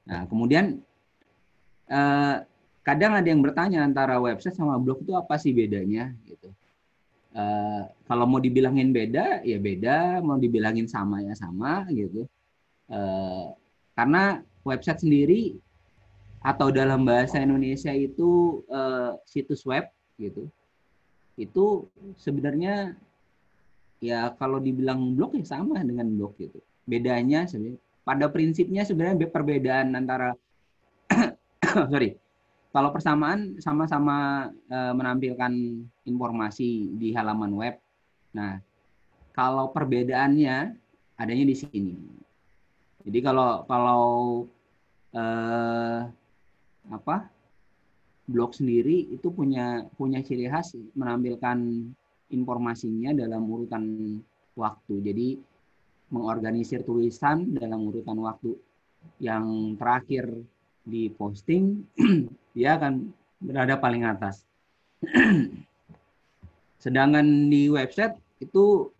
Nah, kemudian kadang ada yang bertanya antara website sama blog itu apa sih bedanya gitu. Kalau mau dibilangin beda ya beda, mau dibilangin sama ya sama gitu. Karena website sendiri atau dalam bahasa Indonesia itu situs web gitu. Itu sebenarnya ya kalau dibilang blog ya sama dengan blog gitu. Bedanya sebenarnya pada prinsipnya sebenarnya perbedaan antara sorry, kalau persamaan sama-sama menampilkan informasi di halaman web. Nah, kalau perbedaannya adanya di sini. Jadi kalau kalau eh, apa blog sendiri itu punya ciri khas menampilkan informasinya dalam urutan waktu. Jadi mengorganisir tulisan dalam urutan waktu yang terakhir di posting dia akan berada paling atas. Sedangkan di website itu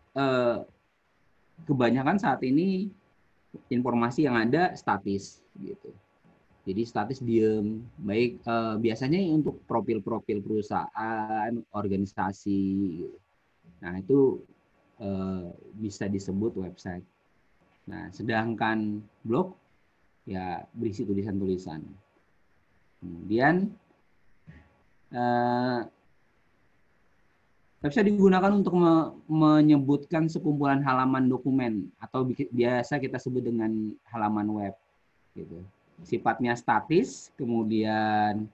kebanyakan saat ini informasi yang ada statis gitu. Jadi statis diem, baik biasanya untuk profil-profil perusahaan, organisasi. Gitu. Nah itu bisa disebut website. Nah sedangkan blog ya berisi tulisan-tulisan. Kemudian website digunakan untuk menyebutkan sekumpulan halaman dokumen atau biasa kita sebut dengan halaman web. Gitu. Sifatnya statis, kemudian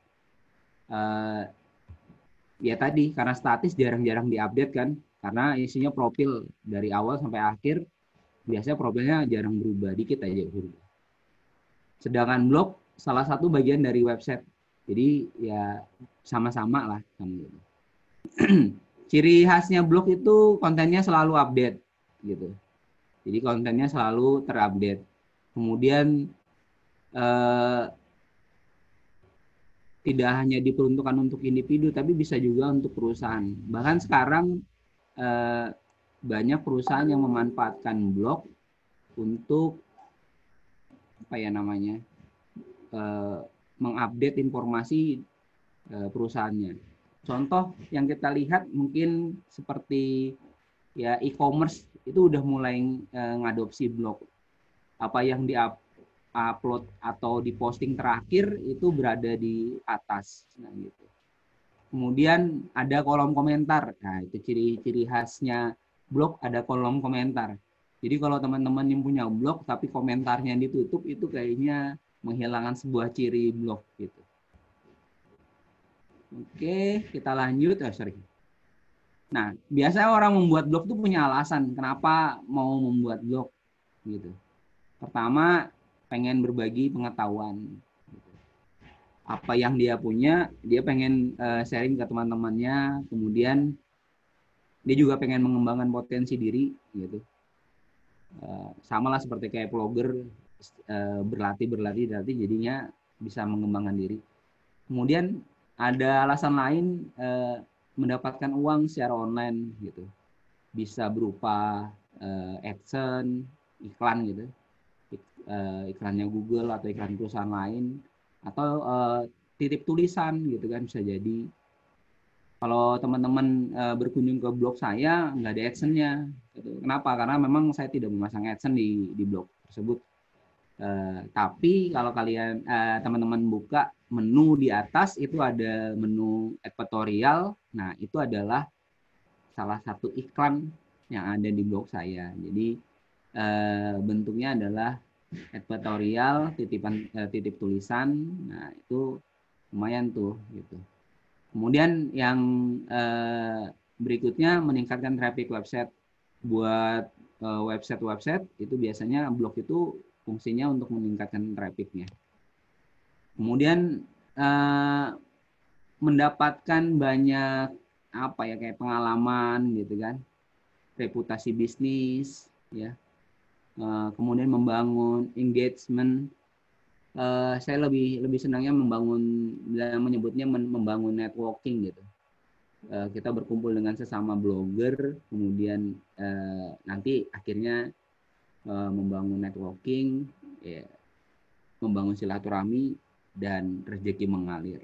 ya tadi karena statis jarang-jarang diupdate kan, karena isinya profil dari awal sampai akhir, biasanya profilnya jarang berubah, dikit aja berubah. Sedangkan blog salah satu bagian dari website, jadi ya sama-sama lah. Ciri khasnya blog itu kontennya selalu update gitu. Jadi kontennya selalu terupdate. Kemudian tidak hanya diperuntukkan untuk individu, tapi bisa juga untuk perusahaan. Bahkan sekarang banyak perusahaan yang memanfaatkan blog untuk apa ya namanya mengupdate informasi perusahaannya. Contoh yang kita lihat mungkin seperti ya e-commerce itu udah mulai ngadopsi blog. Apa yang di-upload atau diposting terakhir itu berada di atas. Nah, gitu. Kemudian ada kolom komentar. Nah, itu ciri-ciri khasnya blog, ada kolom komentar. Jadi kalau teman-teman yang punya blog tapi komentarnya ditutup itu kayaknya menghilangkan sebuah ciri blog gitu. Oke, kita lanjut. Sorry. Nah, biasanya orang membuat blog itu punya alasan kenapa mau membuat blog gitu. Pertama, pengen berbagi pengetahuan. Apa yang dia punya, dia pengen sharing ke teman-temannya. Kemudian dia juga pengen mengembangkan potensi diri gitu. Sama lah seperti kayak vlogger berlatih jadinya bisa mengembangkan diri. Kemudian ada alasan lain mendapatkan uang secara online gitu. Bisa berupa AdSense, iklan gitu. Iklannya Google atau iklan perusahaan lain atau titip tulisan gitu kan bisa jadi. Kalau teman-teman berkunjung ke blog saya nggak ada AdSense-nya. Kenapa? Karena memang saya tidak memasang AdSense di blog tersebut. Tapi kalau kalian teman-teman buka menu di atas itu ada menu advertorial. Nah itu adalah salah satu iklan yang ada di blog saya. Jadi bentuknya adalah advertorial titip tulisan. Nah itu lumayan tuh gitu. Kemudian yang berikutnya meningkatkan traffic website. Buat website-website itu biasanya blog itu fungsinya untuk meningkatkan trafficnya. Kemudian mendapatkan banyak apa ya kayak pengalaman gitu kan, reputasi bisnis ya. Kemudian membangun engagement. Saya lebih senangnya menyebutnya membangun networking gitu. Kita berkumpul dengan sesama blogger, kemudian nanti akhirnya membangun networking, ya, membangun silaturahmi, dan rezeki mengalir.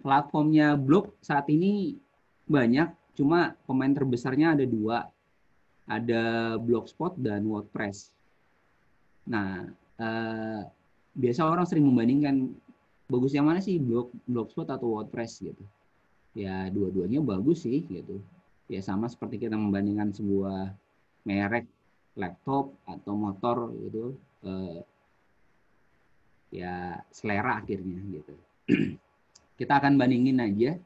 Platformnya blog saat ini banyak, cuma pemain terbesarnya ada dua, ada Blogspot dan WordPress. Nah, biasa orang sering membandingkan bagus yang mana sih, Blogspot atau WordPress gitu. Ya dua-duanya bagus sih gitu. Ya sama seperti kita membandingkan sebuah merek laptop atau motor gitu. Ya selera akhirnya gitu. Kita akan bandingin aja.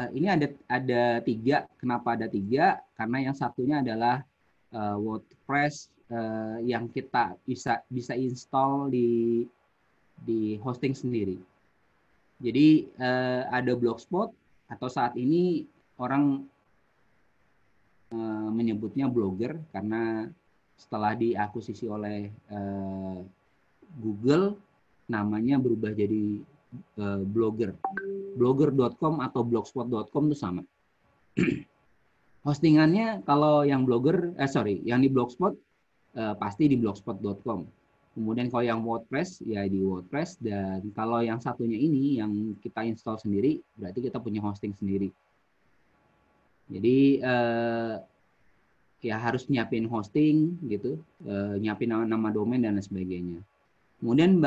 Ini ada tiga. Kenapa ada tiga? Karena yang satunya adalah WordPress yang kita bisa install di hosting sendiri. Jadi ada Blogspot, atau saat ini orang menyebutnya Blogger karena setelah diakuisisi oleh Google, namanya berubah jadi Blogger. Blogger.com atau blogspot.com itu sama. Hostingannya kalau yang yang di Blogspot pasti di blogspot.com. Kemudian kalau yang WordPress ya di WordPress, dan kalau yang satunya ini yang kita install sendiri berarti kita punya hosting sendiri. Jadi ya harus nyiapin hosting gitu, nyiapin nama domain dan lain sebagainya. Kemudian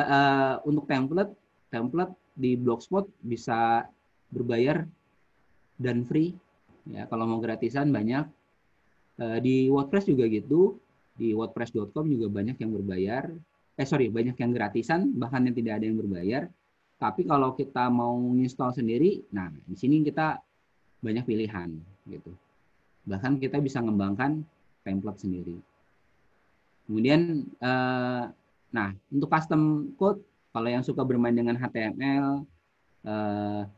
untuk template di Blogspot bisa berbayar dan free. Ya, kalau mau gratisan banyak. Di WordPress juga gitu. Di wordpress.com juga banyak yang berbayar. Banyak yang gratisan, bahkan yang tidak ada yang berbayar. Tapi kalau kita mau install sendiri, nah di sini kita banyak pilihan gitu. Bahkan kita bisa mengembangkan template sendiri. Kemudian nah, untuk custom code, kalau yang suka bermain dengan HTML,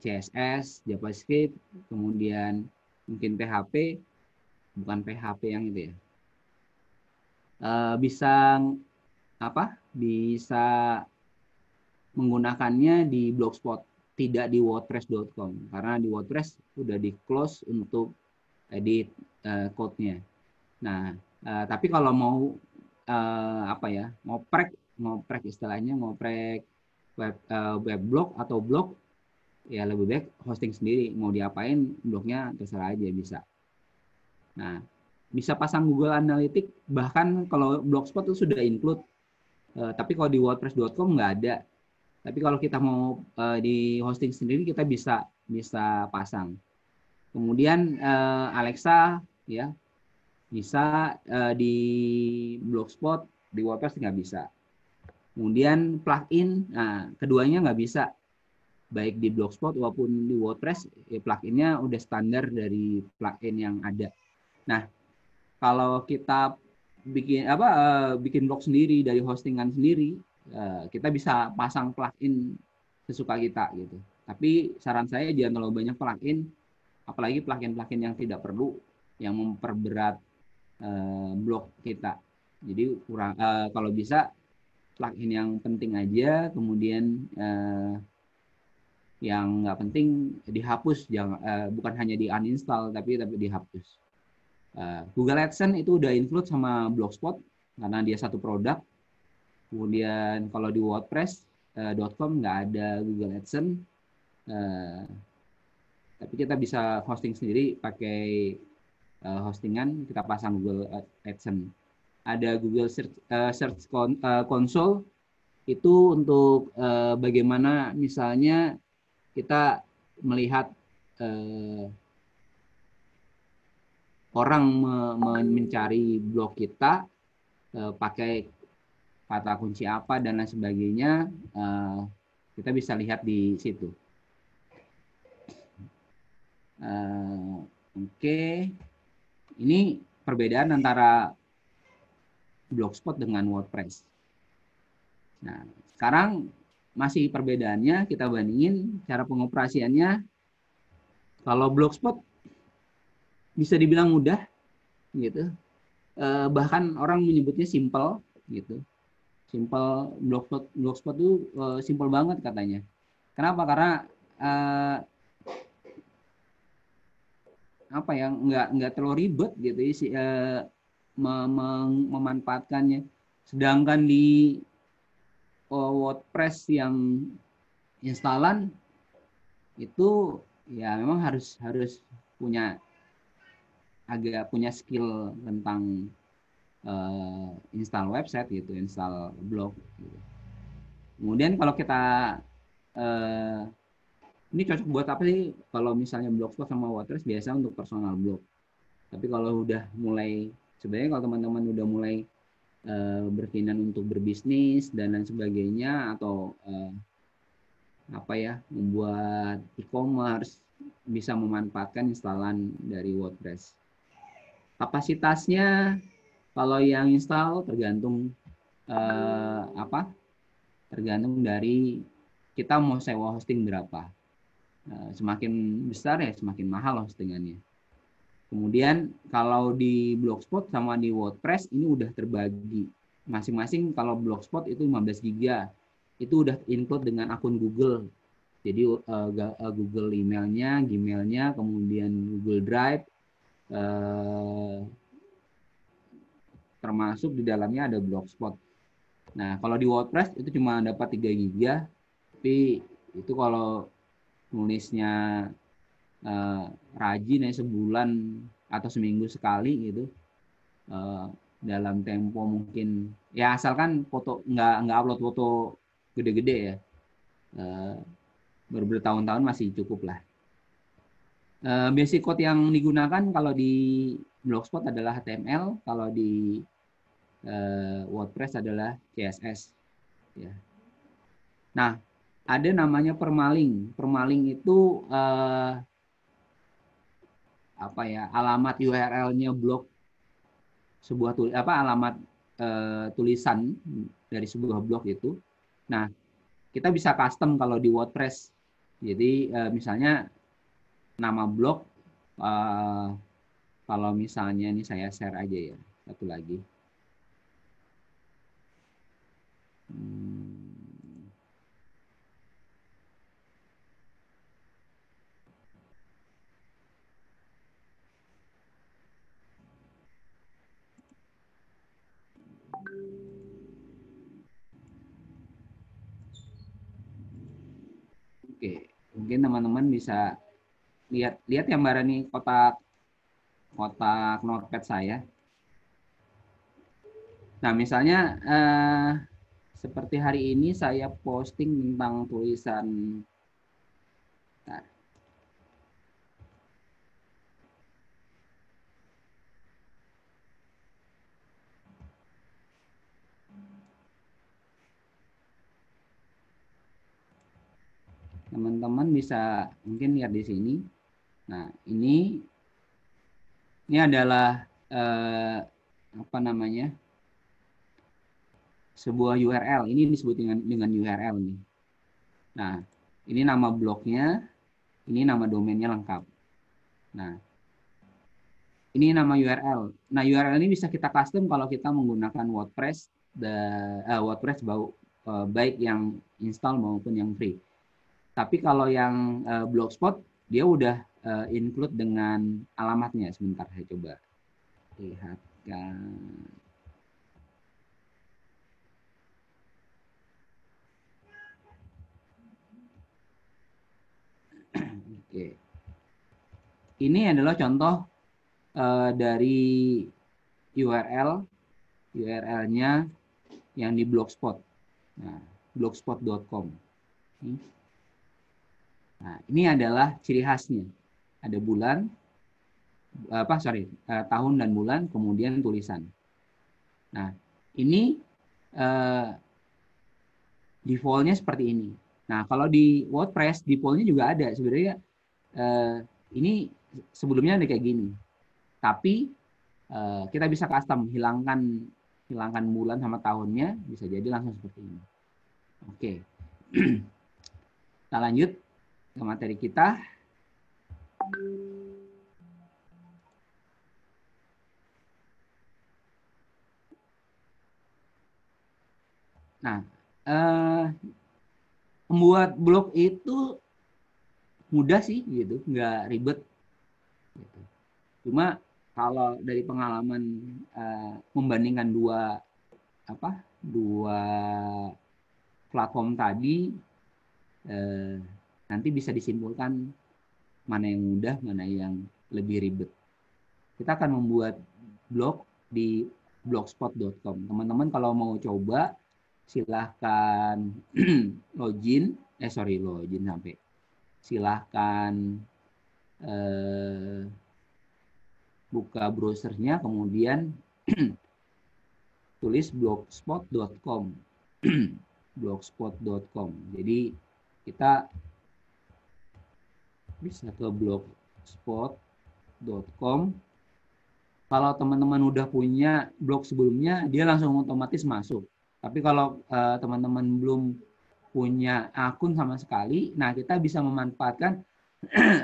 CSS, JavaScript, kemudian mungkin PHP, bukan PHP yang itu ya, bisa menggunakannya di Blogspot, tidak di wordpress.com, karena di WordPress udah di close untuk edit code-nya. Nah, tapi kalau mau ngoprek istilahnya, ngoprek web blog atau blog, ya lebih baik hosting sendiri. Mau diapain blognya terserah aja bisa. Nah, bisa pasang Google Analytics, bahkan kalau Blogspot itu sudah include, tapi kalau di wordpress.com nggak ada. Tapi kalau kita mau di hosting sendiri, kita bisa pasang. Kemudian Alexa ya bisa di Blogspot, di WordPress nggak bisa. Kemudian plugin, nah keduanya nggak bisa, baik di Blogspot maupun di WordPress. Ya, pluginnya udah standar dari plugin yang ada. Nah, kalau kita bikin blog sendiri dari hostingan sendiri, kita bisa pasang plugin sesuka kita gitu. Tapi saran saya jangan terlalu banyak plugin, apalagi plugin-plugin yang tidak perlu, yang memperberat blog kita. Jadi kalau bisa plugin yang penting aja, kemudian yang nggak penting dihapus, bukan hanya di uninstall tapi dihapus. Google AdSense itu udah include sama Blogspot karena dia satu produk. Kemudian kalau di WordPress.com nggak ada Google AdSense, tapi kita bisa hosting sendiri pakai hostingan, kita pasang Google AdSense. Ada Google Search Console, itu untuk bagaimana misalnya kita melihat orang mencari blog kita pakai kata kunci apa dan lain sebagainya, kita bisa lihat di situ. Oke. Ini perbedaan antara Blogspot dengan WordPress. Nah, sekarang masih perbedaannya kita bandingin cara pengoperasiannya. Kalau Blogspot bisa dibilang mudah gitu. Bahkan orang menyebutnya simple gitu. Simple, Blogspot itu simple banget katanya. Kenapa? Karena apa ya, nggak terlalu ribet gitu isi memanfaatkannya. Sedangkan di WordPress yang instalan itu ya memang harus harus punya agak punya skill tentang install website gitu, install blog gitu. Kemudian kalau kita eh, ini cocok buat apa sih? Kalau misalnya Blogspot sama WordPress biasa untuk personal blog. Tapi kalau udah mulai, sebenarnya kalau teman-teman udah mulai berkeinginan untuk berbisnis dan lain sebagainya, atau apa ya, membuat e-commerce, bisa memanfaatkan instalan dari WordPress. Kapasitasnya kalau yang install tergantung apa? Tergantung dari kita mau sewa hosting berapa. Semakin besar ya semakin mahal hostingannya. Kemudian kalau di Blogspot sama di WordPress ini udah terbagi. Masing-masing kalau Blogspot itu 15 GB. Itu udah include dengan akun Google. Jadi Google emailnya, Gmailnya, kemudian Google Drive, termasuk di dalamnya ada Blogspot. Nah, kalau di WordPress itu cuma dapat 3 GB, tapi itu kalau nulisnya rajin ya sebulan atau seminggu sekali gitu, dalam tempo mungkin ya asalkan foto nggak upload foto gede-gede ya, bertahun-tahun masih cukup lah. Basic code yang digunakan kalau di Blogspot adalah HTML, kalau di WordPress adalah CSS ya. Nah, ada namanya permaling. Permaling itu apa ya, alamat URL-nya blog sebuah alamat tulisan dari sebuah blog itu. Nah, kita bisa custom kalau di WordPress. Jadi misalnya nama blog, kalau misalnya ini saya share aja ya, satu lagi. Oke, mungkin teman-teman bisa lihat ya Mbak Rani, kotak kotak notepad saya. Nah, misalnya seperti hari ini saya posting tentang tulisan. Nah, teman-teman bisa mungkin lihat di sini. Nah, ini adalah apa namanya, sebuah URL. Ini disebut dengan URL nih. Nah, ini nama blognya, ini nama domainnya lengkap. Nah, ini nama URL. Nah, URL ini bisa kita custom kalau kita menggunakan WordPress, WordPress baik yang install maupun yang free. Tapi kalau yang Blogspot, dia udah include dengan alamatnya. Sebentar, saya coba lihat. Oke. Ini adalah contoh dari URL-nya yang di Blogspot. Nah, blogspot.com. Nah, ini adalah ciri khasnya. Ada bulan, tahun dan bulan, kemudian tulisan. Nah, ini default-nya seperti ini. Nah, kalau di WordPress, default-nya juga ada. Sebenarnya ini sebelumnya ada kayak gini. Tapi kita bisa custom, hilangkan bulan sama tahunnya, bisa jadi langsung seperti ini. Oke. Kita lanjut ke materi kita. Nah, membuat blog itu mudah sih, gitu, nggak ribet. Gitu. Cuma kalau dari pengalaman membandingkan dua platform tadi, nanti bisa disimpulkan mana yang mudah, mana yang lebih ribet. Kita akan membuat blog di blogspot.com. Teman-teman kalau mau coba silahkan login sampai. Silahkan buka browsernya, kemudian tulis blogspot.com. blogspot.com. Jadi kita bisa ke blogspot.com. Kalau teman-teman udah punya blog sebelumnya, dia langsung otomatis masuk. Tapi kalau teman-teman belum punya akun sama sekali, nah kita bisa memanfaatkan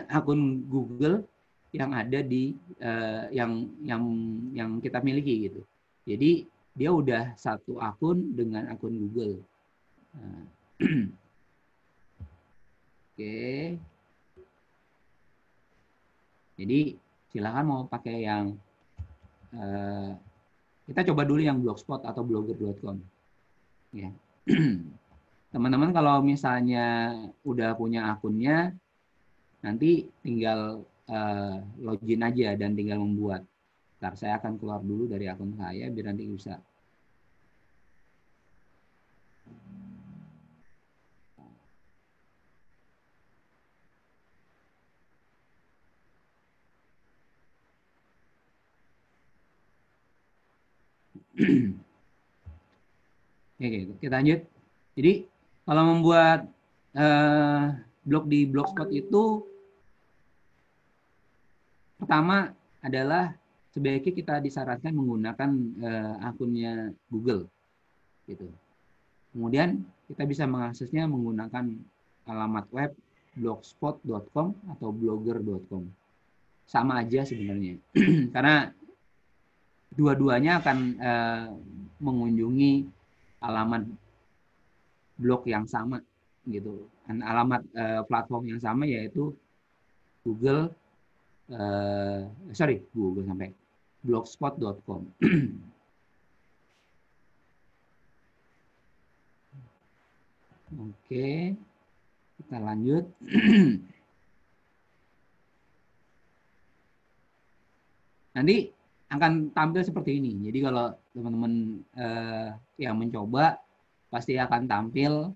akun Google yang ada di yang kita miliki gitu. Jadi dia udah satu akun dengan akun Google. Oke. Jadi silakan mau pakai yang kita coba dulu yang blogspot atau blogger.com. Ya. Teman-teman kalau misalnya udah punya akunnya, nanti tinggal login aja dan tinggal membuat. Ntar saya akan keluar dulu dari akun saya biar nanti bisa. Oke, kita lanjut. Jadi kalau membuat blog di Blogspot itu, pertama adalah sebaiknya kita disarankan menggunakan akunnya Google, gitu. Kemudian kita bisa mengaksesnya menggunakan alamat web blogspot.com atau blogger.com. Sama aja sebenarnya, karena dua-duanya akan mengunjungi alamat blog yang sama gitu, alamat platform yang sama yaitu Google Google sampai blogspot.com. Oke, kita lanjut. Nanti akan tampil seperti ini. Jadi kalau teman-teman yang mencoba pasti akan tampil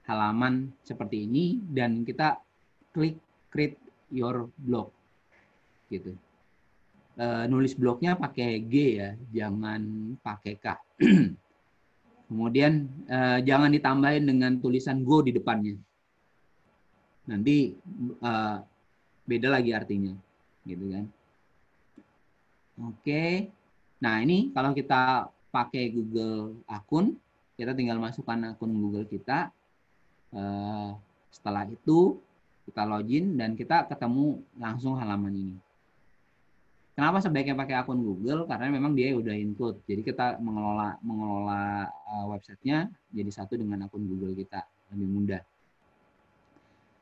halaman seperti ini dan kita klik create your blog gitu. Nulis blognya pakai G ya, jangan pakai K. Kemudian jangan ditambahin dengan tulisan go di depannya. Nanti beda lagi artinya, gitu kan. Oke. Nah, ini kalau kita pakai Google akun, kita tinggal masukkan akun Google kita. Setelah itu kita login dan kita ketemu langsung halaman ini. Kenapa sebaiknya pakai akun Google? Karena memang dia udah include. Jadi kita mengelola websitenya jadi satu dengan akun Google kita, lebih mudah.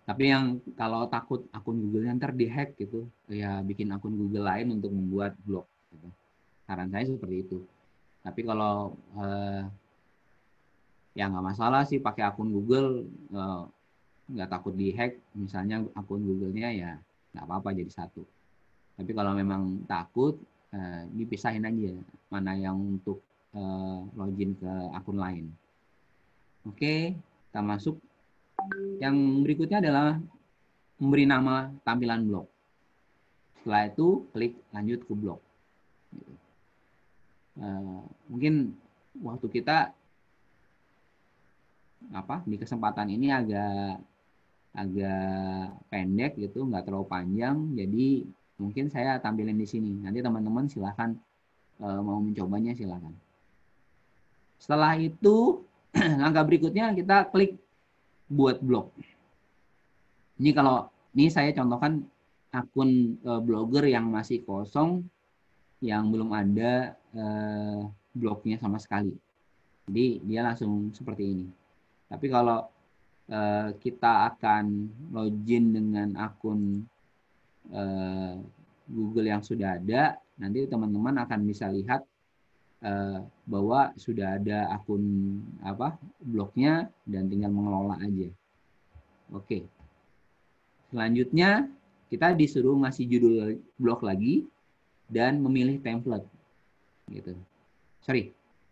Tapi yang kalau takut akun Google-nya ntar dihack gitu, ya bikin akun Google lain untuk membuat blog. Gitu. Saran saya seperti itu. Tapi kalau ya nggak masalah sih pakai akun Google, nggak takut dihack. Misalnya akun Google-nya ya nggak apa-apa jadi satu. Tapi kalau memang takut, dipisahin aja mana yang untuk login ke akun lain. Oke, kita masuk. Yang berikutnya adalah memberi nama tampilan blog. Setelah itu klik lanjut ke blog. Mungkin waktu kita di kesempatan ini agak pendek gitu, nggak terlalu panjang. Jadi mungkin saya tampilin di sini. Nanti teman-teman silahkan mau mencobanya silahkan. Setelah itu langkah berikutnya kita klik buat blog. Ini saya contohkan akun blogger yang masih kosong, yang belum ada blognya sama sekali. Jadi dia langsung seperti ini. Tapi kalau kita akan login dengan akun Google yang sudah ada, nanti teman-teman akan bisa lihat bahwa sudah ada akun blognya dan tinggal mengelola aja. Oke. Selanjutnya kita disuruh ngasih judul blog lagi dan memilih template gitu.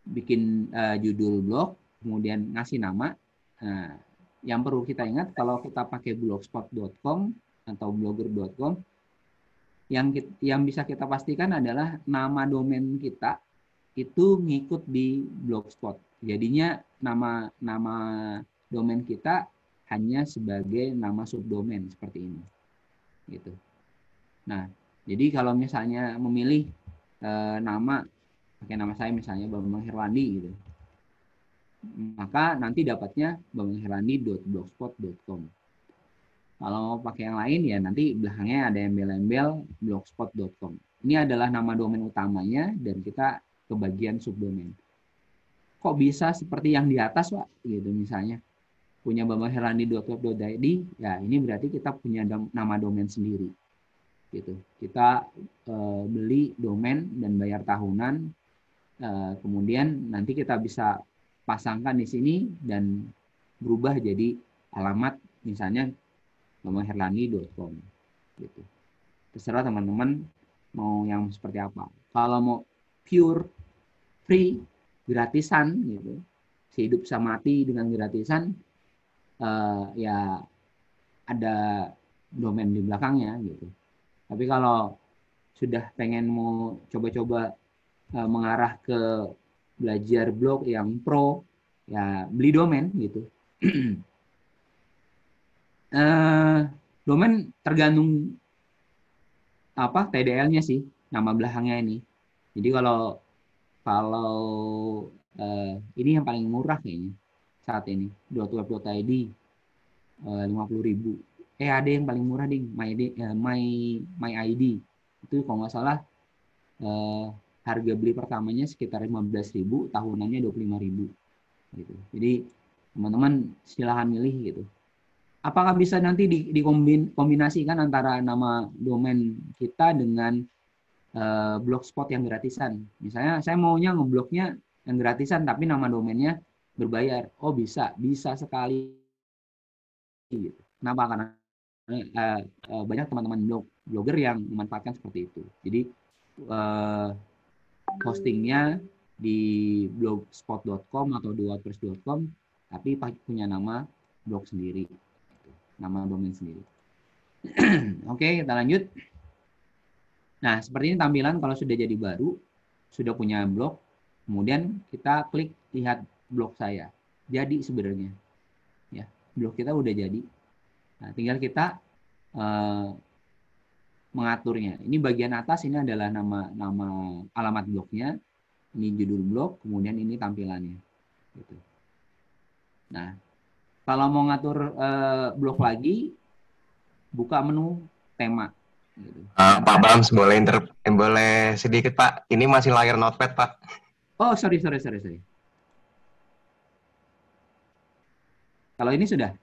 Bikin judul blog, kemudian ngasih nama. Nah, yang perlu kita ingat kalau kita pakai blogspot.com atau blogger.com, yang bisa kita pastikan adalah nama domain kita itu ngikut di Blogspot. Jadinya nama domain kita hanya sebagai nama subdomain seperti ini. Gitu. Nah, jadi kalau misalnya memilih nama, pakai nama saya misalnya Bambang Herlandi gitu, maka nanti dapatnya bambangherlandi.blogspot.com. Kalau pakai yang lain ya nanti belakangnya ada embel-embel blogspot.com. Ini adalah nama domain utamanya dan kita ke bagian subdomain. Kok bisa seperti yang di atas, Pak? Gitu misalnya. Punya bambangherlandi.web.id, ya ini berarti kita punya nama domain sendiri. Gitu. Kita beli domain dan bayar tahunan. Kemudian nanti kita bisa pasangkan di sini dan berubah jadi alamat misalnya bambangherlandi.com gitu. Terserah teman-teman mau yang seperti apa. Kalau mau pure free gratisan gitu, hidup sama mati dengan gratisan, ya ada domain di belakangnya gitu. Tapi kalau sudah pengen mau coba-coba mengarah ke belajar blog yang pro, ya beli domain gitu. Domain tergantung TDL-nya sih, nama belakangnya ini. Jadi kalau ini yang paling murah kayaknya saat ini, .web.id 50.000. Ada yang paling murah ding, my ID itu kalau nggak salah harga beli pertamanya sekitar 15.000, tahunannya 25.000 gitu. Jadi teman-teman silahkan milih gitu. Apakah bisa nanti dikombinasikan antara nama domain kita dengan blogspot yang gratisan? Misalnya saya maunya ngeblognya yang gratisan tapi nama domainnya berbayar. Oh bisa sekali. Gitu. Kenapa? Karena banyak teman-teman blogger yang memanfaatkan seperti itu. Jadi hostingnya di blogspot.com atau di wordpress.com tapi punya nama blog sendiri, nama domain sendiri. Oke, kita lanjut. Nah, seperti ini tampilan kalau sudah jadi baru, sudah punya blog, kemudian kita klik lihat blog saya. Jadi sebenarnya, ya blog kita udah jadi. Nah, tinggal kita mengaturnya. Ini bagian atas ini adalah nama alamat blognya, ini judul blog, kemudian ini tampilannya. Gitu. Nah, kalau mau ngatur blog lagi, buka menu tema. Gitu. Pak Bams, boleh sedikit Pak. Ini masih layar notepad Pak. Oh, sorry. Kalau ini sudah?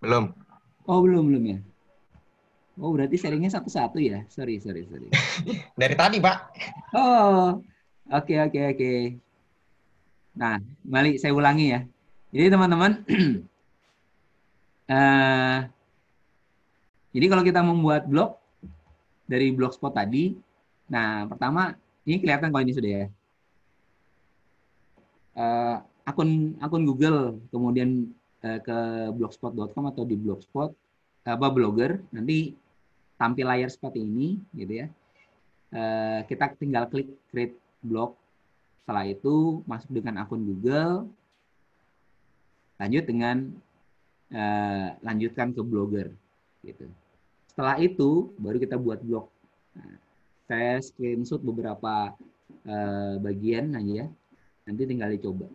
Belum. Oh, belum ya. Oh, berarti sharingnya satu-satu ya? Sorry. Dari tadi Pak. Oh, oke. Nah, balik saya ulangi ya. Jadi teman-teman, jadi kalau kita membuat blog dari blogspot tadi, nah pertama ini kelihatan kalau ini sudah ya. Akun Google, kemudian ke blogspot.com atau di blogspot blogger, nanti tampil layar seperti ini gitu ya. Kita tinggal klik create blog. Setelah itu masuk dengan akun Google, lanjut dengan lanjutkan ke blogger gitu. Setelah itu baru kita buat blog. Nah, saya screenshot beberapa bagian aja ya. Nanti tinggal dicoba.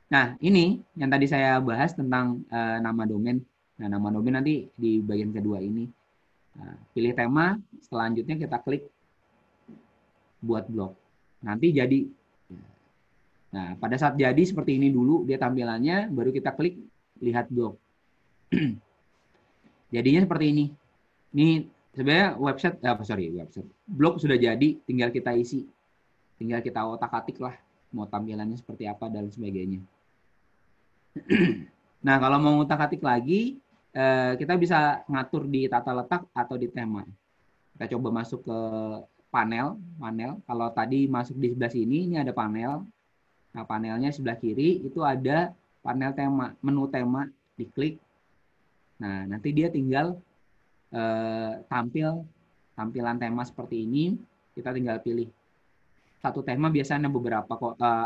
Nah, ini yang tadi saya bahas tentang nama domain. Nah, nama domain nanti di bagian kedua ini. Nah, pilih tema, selanjutnya kita klik buat blog. Nanti jadi. Nah, pada saat jadi seperti ini dulu dia tampilannya, baru kita klik lihat blog. Jadinya seperti ini. Ini sebenarnya website, blog sudah jadi, tinggal kita isi, tinggal kita otak-atik lah, mau tampilannya seperti apa dan sebagainya. Nah, kalau mau otak-atik lagi, kita bisa ngatur di tata letak atau di tema. Kita coba masuk ke panel. Kalau tadi masuk di sebelah sini, ini ada panel. Nah, panelnya sebelah kiri itu ada panel tema, menu tema, diklik. Nah, nanti dia tinggal tampilan tema seperti ini, kita tinggal pilih. Satu tema biasanya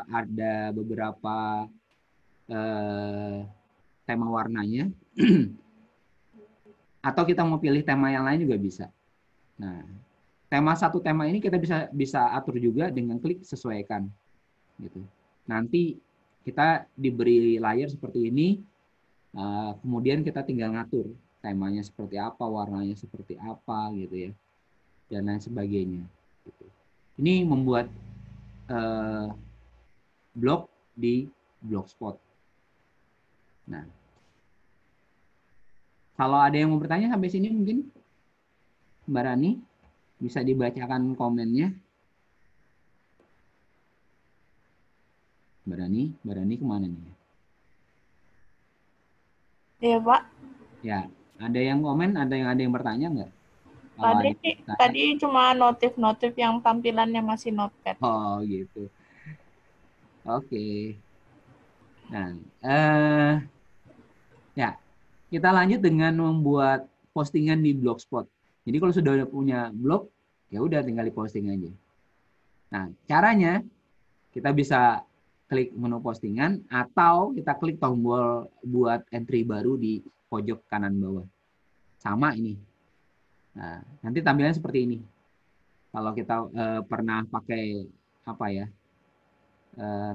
ada beberapa tema warnanya. Atau kita mau pilih tema yang lain juga bisa. Nah, satu tema ini kita bisa atur juga dengan klik sesuaikan. Gitu. Nanti kita diberi layar seperti ini, kemudian kita tinggal ngatur temanya seperti apa, warnanya seperti apa, gitu ya, dan lain sebagainya. Gitu. Ini membuat blog di Blogspot. Nah, kalau ada yang mau bertanya sampai sini mungkin Mbak Rani bisa dibacakan komennya. Mbak Rani kemana nih? Iya, Pak. Ya, ada yang komen, ada yang bertanya nggak? Tadi cuma notif-notif yang tampilannya masih Notepad. Oh, gitu. Oke. Nah, ya, kita lanjut dengan membuat postingan di Blogspot. Jadi kalau sudah punya blog, ya udah tinggal diposting aja. Nah, caranya kita bisa klik menu postingan atau kita klik tombol buat entry baru di pojok kanan bawah. Sama ini. Nah, nanti tampilannya seperti ini. Kalau kita pernah pakai apa ya,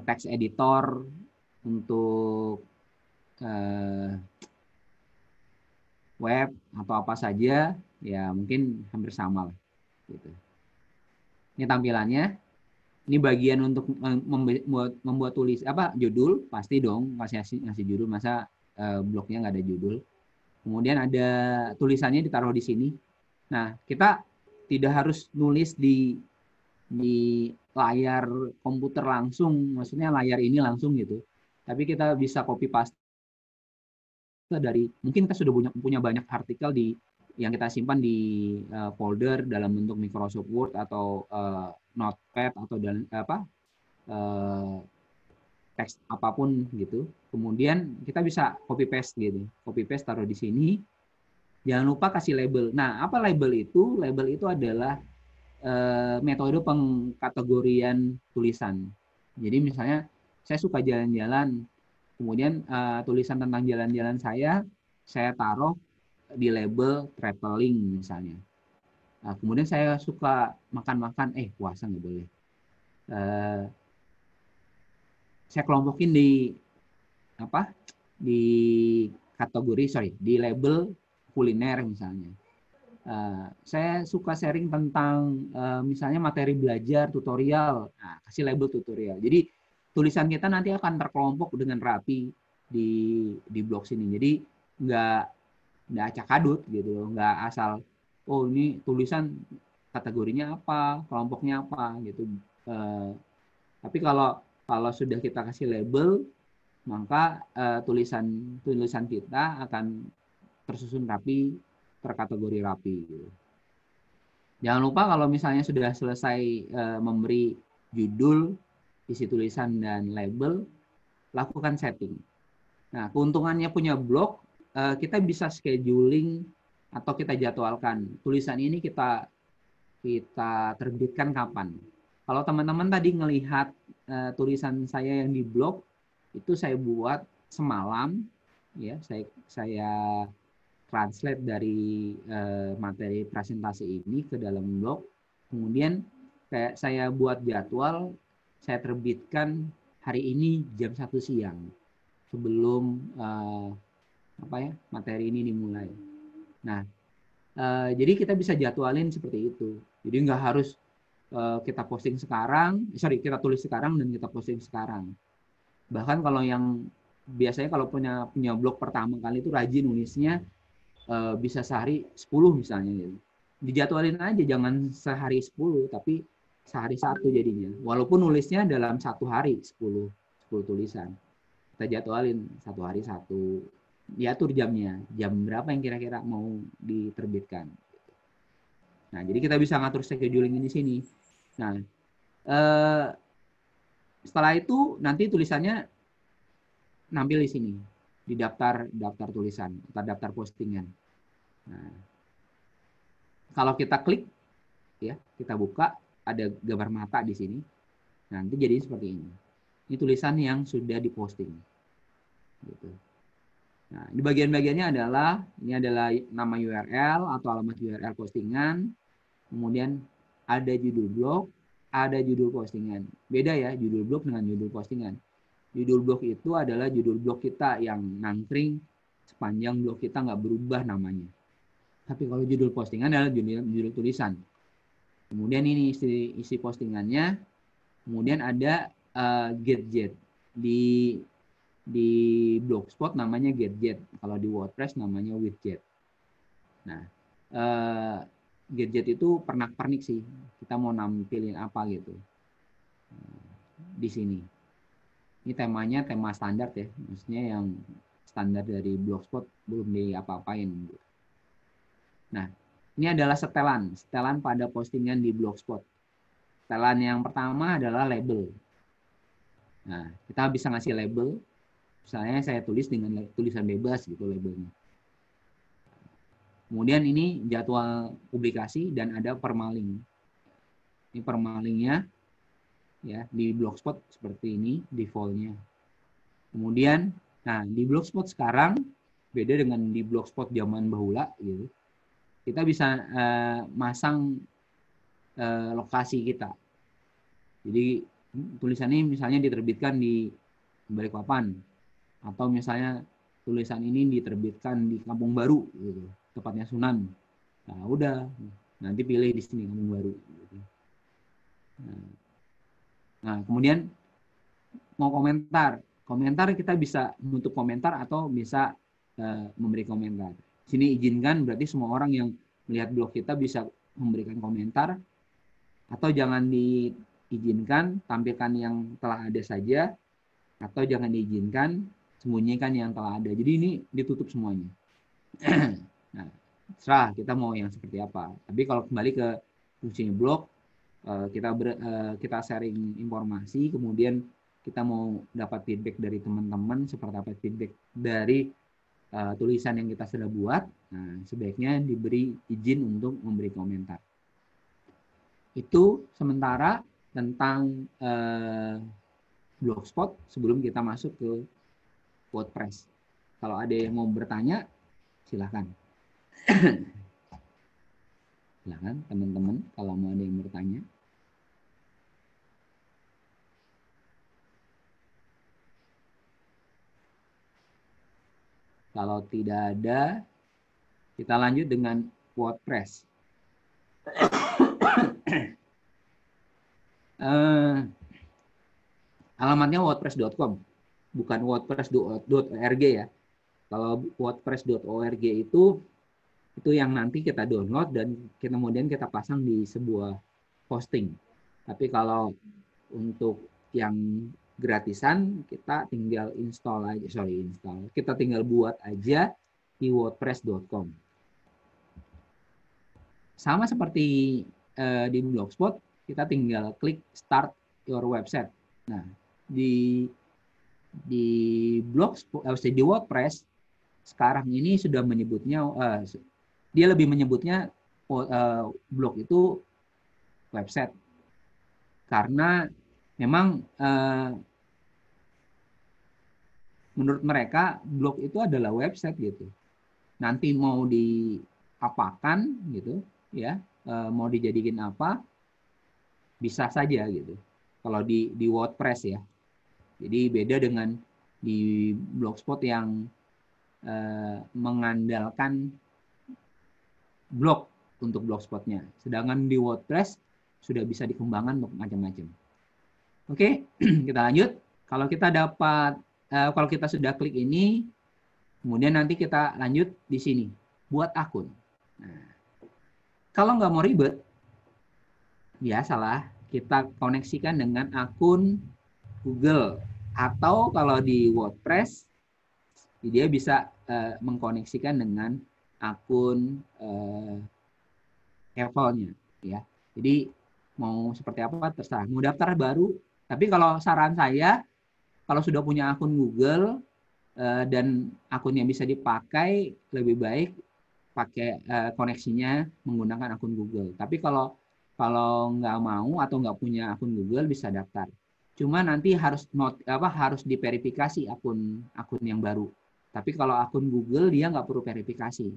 text editor untuk web atau apa saja, ya mungkin hampir sama lah. Gitu. Ini tampilannya. Ini bagian untuk membuat judul, pasti dong ngasih judul, masa blognya nggak ada judul. Kemudian ada tulisannya ditaruh di sini. Nah, kita tidak harus nulis di layar komputer langsung, maksudnya layar ini langsung gitu. Tapi kita bisa copy paste mungkin kita sudah punya banyak artikel yang kita simpan di folder dalam bentuk Microsoft Word atau Notepad atau teks apapun gitu. Kemudian kita bisa copy paste gitu. Copy paste taruh di sini. Jangan lupa kasih label. Nah, apa label itu? Label itu adalah metode pengkategorian tulisan. Jadi misalnya saya suka jalan-jalan, kemudian tulisan tentang jalan-jalan saya taruh di label traveling misalnya. Nah, kemudian saya suka makan-makan, puasa nggak boleh. Saya kelompokin di di label kuliner misalnya. Saya suka sharing tentang misalnya materi belajar, tutorial. Nah, kasih label tutorial. Jadi tulisan kita nanti akan terkelompok dengan rapi di blog sini. Jadi nggak acak adut gitu, nggak asal ini tulisan kategorinya apa, kelompoknya apa gitu. Tapi kalau sudah kita kasih label, maka tulisan kita akan tersusun rapi, terkategori rapi. Gitu. Jangan lupa kalau misalnya sudah selesai memberi judul, isi tulisan, dan label, lakukan setting. Nah, keuntungannya punya blog, kita bisa scheduling atau kita jadwalkan. Tulisan ini kita terbitkan kapan. Kalau teman-teman tadi melihat tulisan saya yang di blog, itu saya buat semalam, ya saya translate dari materi presentasi ini ke dalam blog. Kemudian saya buat jadwal, saya terbitkan hari ini jam 1 siang sebelum materi ini dimulai. Nah, jadi kita bisa jadwalin seperti itu. Jadi nggak harus kita posting sekarang, kita tulis sekarang dan kita posting sekarang. Bahkan kalau yang biasanya kalau punya blog pertama kali itu rajin nulisnya, bisa sehari 10 misalnya gitu. Dijadwalin aja, jangan sehari 10, tapi sehari 1 jadinya. Walaupun nulisnya dalam 1 hari 10 tulisan. Kita jadwalin 1 hari 1. Diatur jamnya, jam berapa yang kira-kira mau diterbitkan. Nah, jadi kita bisa ngatur scheduling di sini. Nah, setelah itu nanti tulisannya nampil di sini, di daftar tulisan atau daftar postingan. Nah, kalau kita klik, ya, kita buka, ada gambar mata di sini. Nanti jadi seperti ini. Ini tulisan yang sudah diposting. Gitu. Nah, di bagian-bagiannya adalah, ini adalah nama URL atau alamat URL postingan. Kemudian ada judul blog, ada judul postingan. Beda ya, judul blog dengan judul postingan. Judul blog itu adalah judul blog kita yang nangkring sepanjang blog kita nggak berubah namanya. Tapi kalau judul postingan adalah judul tulisan. Kemudian ini isi postingannya. Kemudian ada gadget. Di Blogspot namanya gadget. Kalau di WordPress namanya widget. Nah, gadget itu pernak-pernik sih. Kita mau nampilin apa gitu. Di sini. Ini temanya tema standar ya. Maksudnya yang standar dari Blogspot belum diapa-apain. Nah, ini adalah setelan pada postingan di Blogspot. Setelan yang pertama adalah label. Nah, kita bisa ngasih label. Misalnya saya tulis dengan tulisan bebas gitu labelnya. Kemudian ini jadwal publikasi dan ada permaling. Ini permalingnya ya di Blogspot seperti ini defaultnya. Kemudian, nah di Blogspot sekarang beda dengan di Blogspot zaman bahula gitu. Kita bisa masang lokasi kita. Jadi tulisannya misalnya diterbitkan di Balikpapan atau misalnya tulisan ini diterbitkan di Kampung Baru gitu, tepatnya Sunan. Nah, udah nanti pilih di sini Kampung Baru gitu. Nah, kemudian mau komentar kita bisa menutup komentar atau bisa memberi komentar. Sini izinkan berarti semua orang yang melihat blog kita bisa memberikan komentar, atau jangan diizinkan, tampilkan yang telah ada saja, atau jangan diizinkan, sembunyikan yang telah ada. Jadi ini ditutup semuanya. Nah, serah kita mau yang seperti apa. Tapi kalau kembali ke fungsinya blog, kita sharing informasi, kemudian kita mau dapat feedback dari teman-teman, seperti apa feedback dari tulisan yang kita sudah buat. Nah, sebaiknya diberi izin untuk memberi komentar. Itu sementara tentang Blogspot sebelum kita masuk ke WordPress. Kalau ada yang mau bertanya, silakan. Silakan teman-teman kalau mau ada yang bertanya. Kalau tidak ada, kita lanjut dengan WordPress. Alamatnya wordpress.com, bukan wordpress.org ya. Kalau wordpress.org itu yang nanti kita download dan kemudian kita pasang di sebuah hosting. Tapi kalau untuk yang gratisan kita tinggal kita tinggal buat aja di wordpress.com. Sama seperti di Blogspot, kita tinggal klik start your website. Nah, di Blogspot, di WordPress sekarang ini sudah menyebutnya, dia lebih menyebutnya blog itu website, karena memang menurut mereka blog itu adalah website gitu. Nanti mau diapakan gitu ya, mau dijadikan apa bisa saja gitu. Kalau di WordPress ya. Jadi beda dengan di Blogspot yang mengandalkan blog untuk Blogspotnya. Sedangkan di WordPress sudah bisa dikembangkan untuk macam-macam. Oke, kita lanjut. Kalau kita sudah klik ini, kemudian nanti kita lanjut di sini. buat akun. Nah, kalau nggak mau ribet, biasalah kita koneksikan dengan akun Google. Atau kalau di WordPress, dia bisa mengkoneksikan dengan akun Canva-nya. Ya. Jadi mau seperti apa terserah. Mau daftar baru, tapi kalau saran saya, kalau sudah punya akun Google dan akunnya bisa dipakai, lebih baik pakai koneksinya menggunakan akun Google. Tapi kalau nggak mau atau nggak punya akun Google, bisa daftar. Cuma nanti harus diverifikasi akun yang baru. Tapi kalau akun Google dia nggak perlu verifikasi,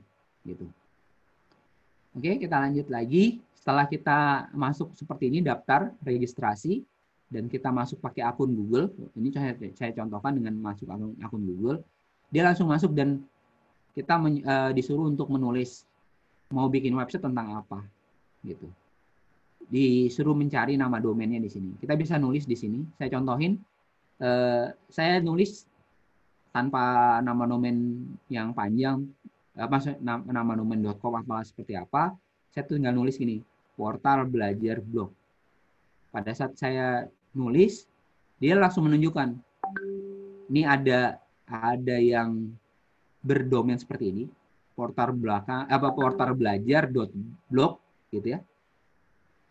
gitu. Oke, kita lanjut lagi. Setelah kita masuk seperti ini, daftar registrasi, dan kita masuk pakai akun Google. Ini saya contohkan dengan masuk akun Google. Dia langsung masuk dan kita disuruh untuk menulis mau bikin website tentang apa, gitu. Disuruh mencari nama domainnya di sini. Kita bisa nulis di sini. Saya contohin. Saya nulis tanpa nama domain yang panjang, nama domain.com apa seperti apa. Saya tinggal nulis gini, portal belajar blog. Pada saat saya nulis, dia langsung menunjukkan ini ada yang berdomain seperti ini, portal belajar.blog gitu ya.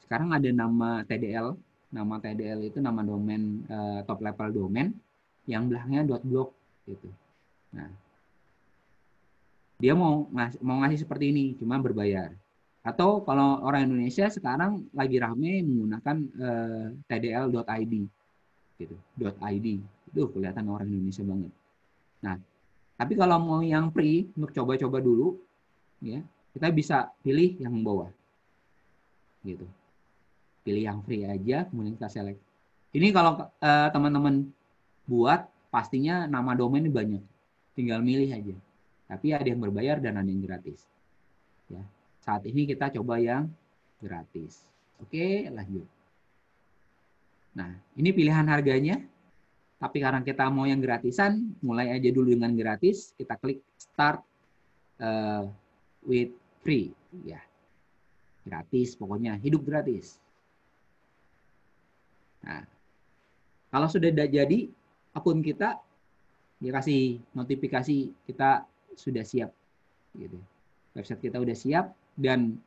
Sekarang ada nama TDL itu nama domain top level domain yang belakangnya .blog gitu. Nah, dia mau ngasih seperti ini, cuma berbayar. Atau kalau orang Indonesia sekarang lagi rame menggunakan tdl.id gitu, .id. Itu kelihatan orang Indonesia banget. Nah, tapi kalau mau yang free untuk coba-coba dulu, ya kita bisa pilih yang bawah, gitu. Pilih yang free aja, kemudian kita select. Ini kalau teman-teman buat, pastinya nama domain ini banyak, tinggal milih aja. Tapi ada yang berbayar dan ada yang gratis. Ya, saat ini kita coba yang gratis. Oke, lanjut. Nah, ini pilihan harganya. Tapi karena kita mau yang gratisan, mulai aja dulu dengan gratis. Kita klik start with free. Ya, gratis, pokoknya hidup gratis. Nah, kalau sudah jadi akun kita, dikasih notifikasi kita sudah siap. Gitu. Website kita udah siap dan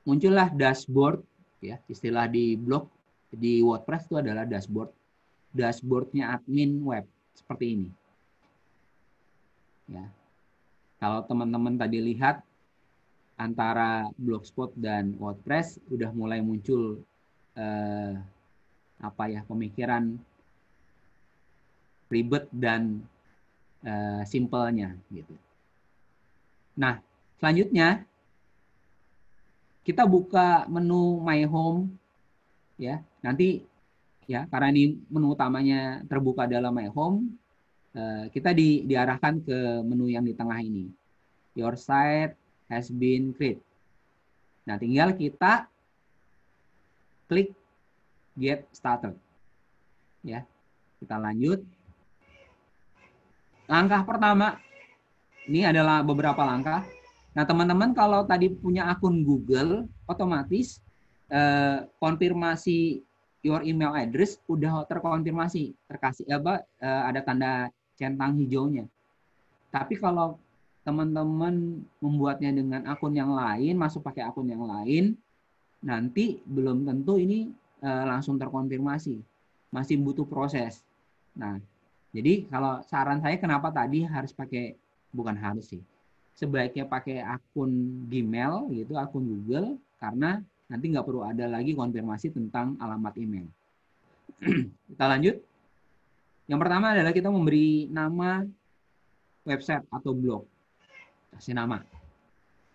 muncullah dashboard, ya, istilah di blog di WordPress itu adalah dashboard. Dashboardnya admin web seperti ini. Ya, kalau teman-teman tadi lihat antara Blogspot dan WordPress udah mulai muncul pemikiran ribet dan simpelnya gitu. Nah, selanjutnya kita buka menu My Home, ya. Nanti ya, karena ini menu utamanya terbuka dalam My Home, kita diarahkan ke menu yang di tengah ini. Your site has been created. Nah, tinggal kita klik Get Started. Ya, kita lanjut. Langkah pertama, ini adalah beberapa langkah. Nah, teman-teman kalau tadi punya akun Google, otomatis konfirmasi your email address udah terkonfirmasi, terkasih ada tanda centang hijaunya. Tapi kalau teman-teman membuatnya dengan akun yang lain, masuk pakai akun yang lain, nanti belum tentu ini langsung terkonfirmasi. Masih butuh proses. Nah, jadi kalau saran saya kenapa tadi harus pakai, bukan harus sih, sebaiknya pakai akun Gmail gitu, akun Google, karena nanti nggak perlu ada lagi konfirmasi tentang alamat email. Kita lanjut. Yang pertama adalah kita memberi nama website atau blog. Kasih nama.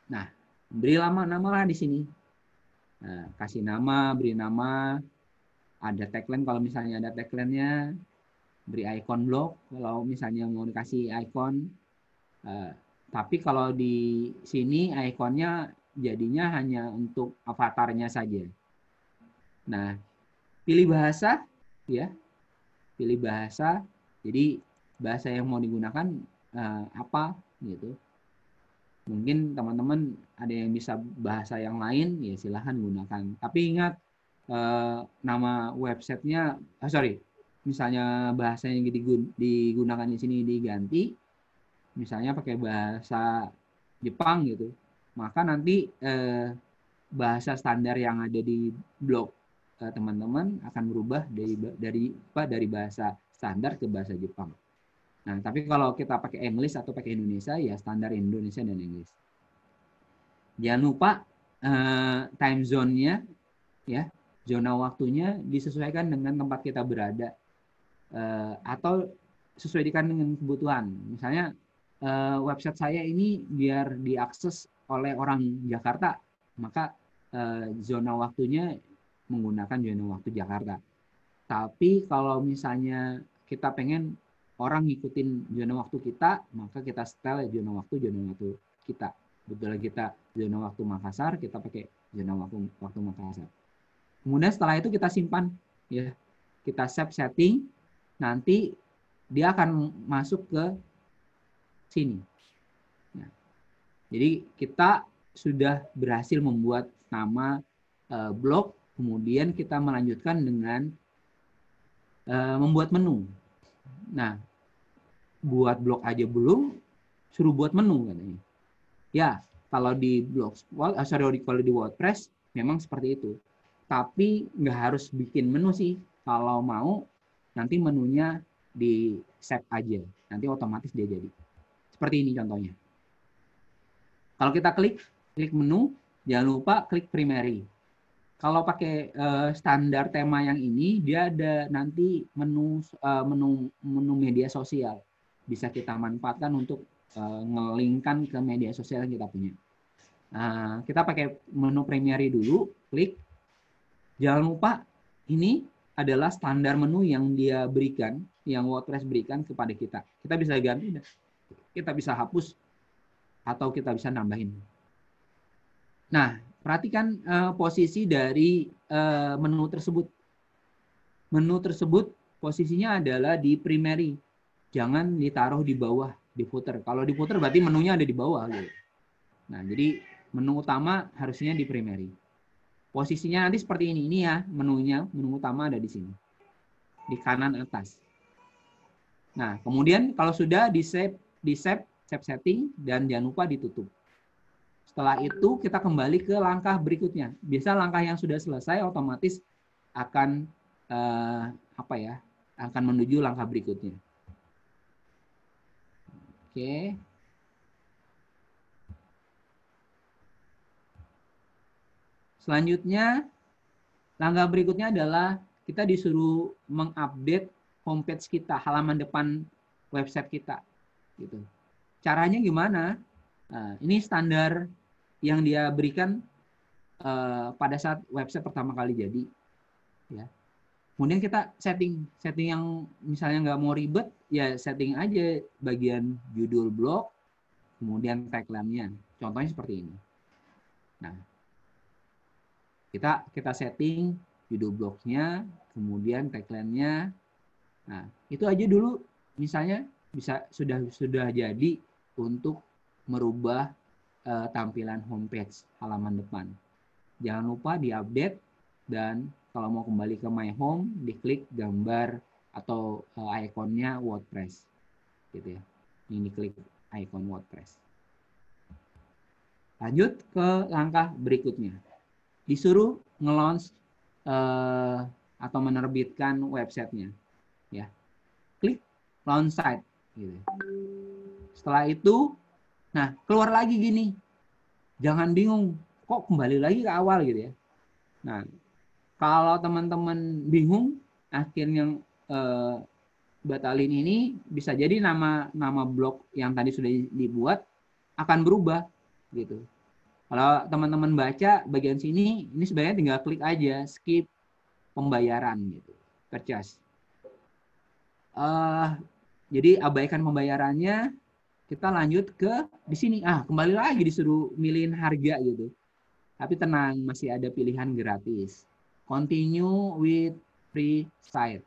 Nah, beri nama lah di sini. Nah, kasih nama, beri nama, ada tagline kalau misalnya ada tagline-nya, beri icon blog kalau misalnya mau dikasih icon. Tapi kalau di sini ikonnya jadinya hanya untuk avatarnya saja. Nah, pilih bahasa, ya, pilih bahasa. Jadi bahasa yang mau digunakan apa, gitu. Mungkin teman-teman ada yang bisa bahasa yang lain, ya silahkan gunakan. Tapi ingat, nama websitenya, misalnya bahasa yang digunakan di sini diganti, misalnya pakai bahasa Jepang gitu, maka nanti bahasa standar yang ada di blog teman-teman akan berubah dari bahasa standar ke bahasa Jepang. Nah, tapi kalau kita pakai English atau pakai Indonesia, ya standar Indonesia dan English. Jangan lupa time zone-nya, ya, zona waktunya disesuaikan dengan tempat kita berada, atau sesuaikan dengan kebutuhan. Misalnya website saya ini biar diakses oleh orang Jakarta, maka zona waktunya menggunakan zona waktu Jakarta. Tapi kalau misalnya kita pengen orang ngikutin zona waktu kita, maka kita setel zona waktu kita. Betul kita zona waktu Makassar, kita pakai zona waktu Makassar. Kemudian setelah itu kita simpan, ya, kita save setting, nanti dia akan masuk ke sini. Nah, jadi kita sudah berhasil membuat nama blog, kemudian kita melanjutkan dengan membuat menu. Nah, buat blog aja belum, suruh buat menu katanya. Ya, kalau di kalau di WordPress memang seperti itu. Tapi nggak harus bikin menu sih. Kalau mau, nanti menunya di save aja. Nanti otomatis dia jadi. Seperti ini contohnya. Kalau kita klik menu, jangan lupa klik primary. Kalau pakai standar tema yang ini, dia ada nanti menu media sosial. Bisa kita manfaatkan untuk ngelingkan ke media sosial yang kita punya. Nah, kita pakai menu primary dulu, klik. Jangan lupa, ini adalah standar menu yang dia berikan, yang WordPress berikan kepada kita. Kita bisa ganti, kita bisa hapus, atau kita bisa nambahin. Nah, perhatikan posisi dari menu tersebut. Menu tersebut posisinya adalah di primary. Jangan ditaruh di bawah, di footer. Kalau di footer berarti menunya ada di bawah. Gitu. Nah, jadi menu utama harusnya di primary. Posisinya nanti seperti ini. Ini ya menunya, menu utama ada di sini. Di kanan atas. Nah, kemudian kalau sudah di save setting, dan jangan lupa ditutup. Setelah itu kita kembali ke langkah berikutnya. Biasa langkah yang sudah selesai otomatis akan akan menuju langkah berikutnya. Oke. Selanjutnya, langkah berikutnya adalah kita disuruh mengupdate homepage kita, halaman depan website kita. Gitu. Caranya gimana? Nah, ini standar yang dia berikan pada saat website pertama kali jadi. Ya. Kemudian kita setting yang misalnya nggak mau ribet, ya setting aja bagian judul blog, kemudian tagline-nya. Contohnya seperti ini. Nah, kita setting judul blognya, kemudian tagline-nya. Nah, itu aja dulu. Misalnya bisa sudah jadi untuk merubah tampilan homepage halaman depan. Jangan lupa diupdate, dan kalau mau kembali ke My Home, diklik gambar atau ikonnya WordPress, gitu ya. Ini klik ikon WordPress. Lanjut ke langkah berikutnya. Disuruh nge-launch atau menerbitkan websitenya, ya. Klik launch site, gitu. Setelah itu, nah keluar lagi gini. Jangan bingung, kok kembali lagi ke awal gitu ya. Nah, kalau teman-teman bingung, akhirnya batalin ini, bisa jadi nama blog yang tadi sudah dibuat akan berubah gitu. Kalau teman-teman baca bagian sini, ini sebenarnya tinggal klik aja skip pembayaran gitu, purchase. Jadi abaikan pembayarannya, kita lanjut ke di sini. Kembali lagi disuruh milihin harga gitu. Tapi tenang, masih ada pilihan gratis. Continue with free site.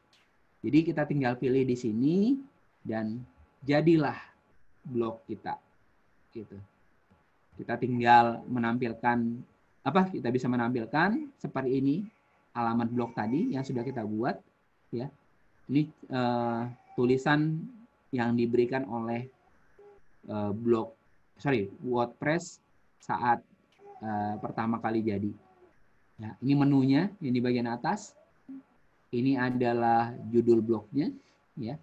Jadi kita tinggal pilih di sini dan jadilah blog kita. Gitu. Kita tinggal menampilkan kita bisa menampilkan seperti ini alamat blog tadi yang sudah kita buat, ya. Ini tulisan yang diberikan oleh WordPress saat pertama kali jadi. Ya, ini menunya yang di bagian atas. Ini adalah judul blognya, ya.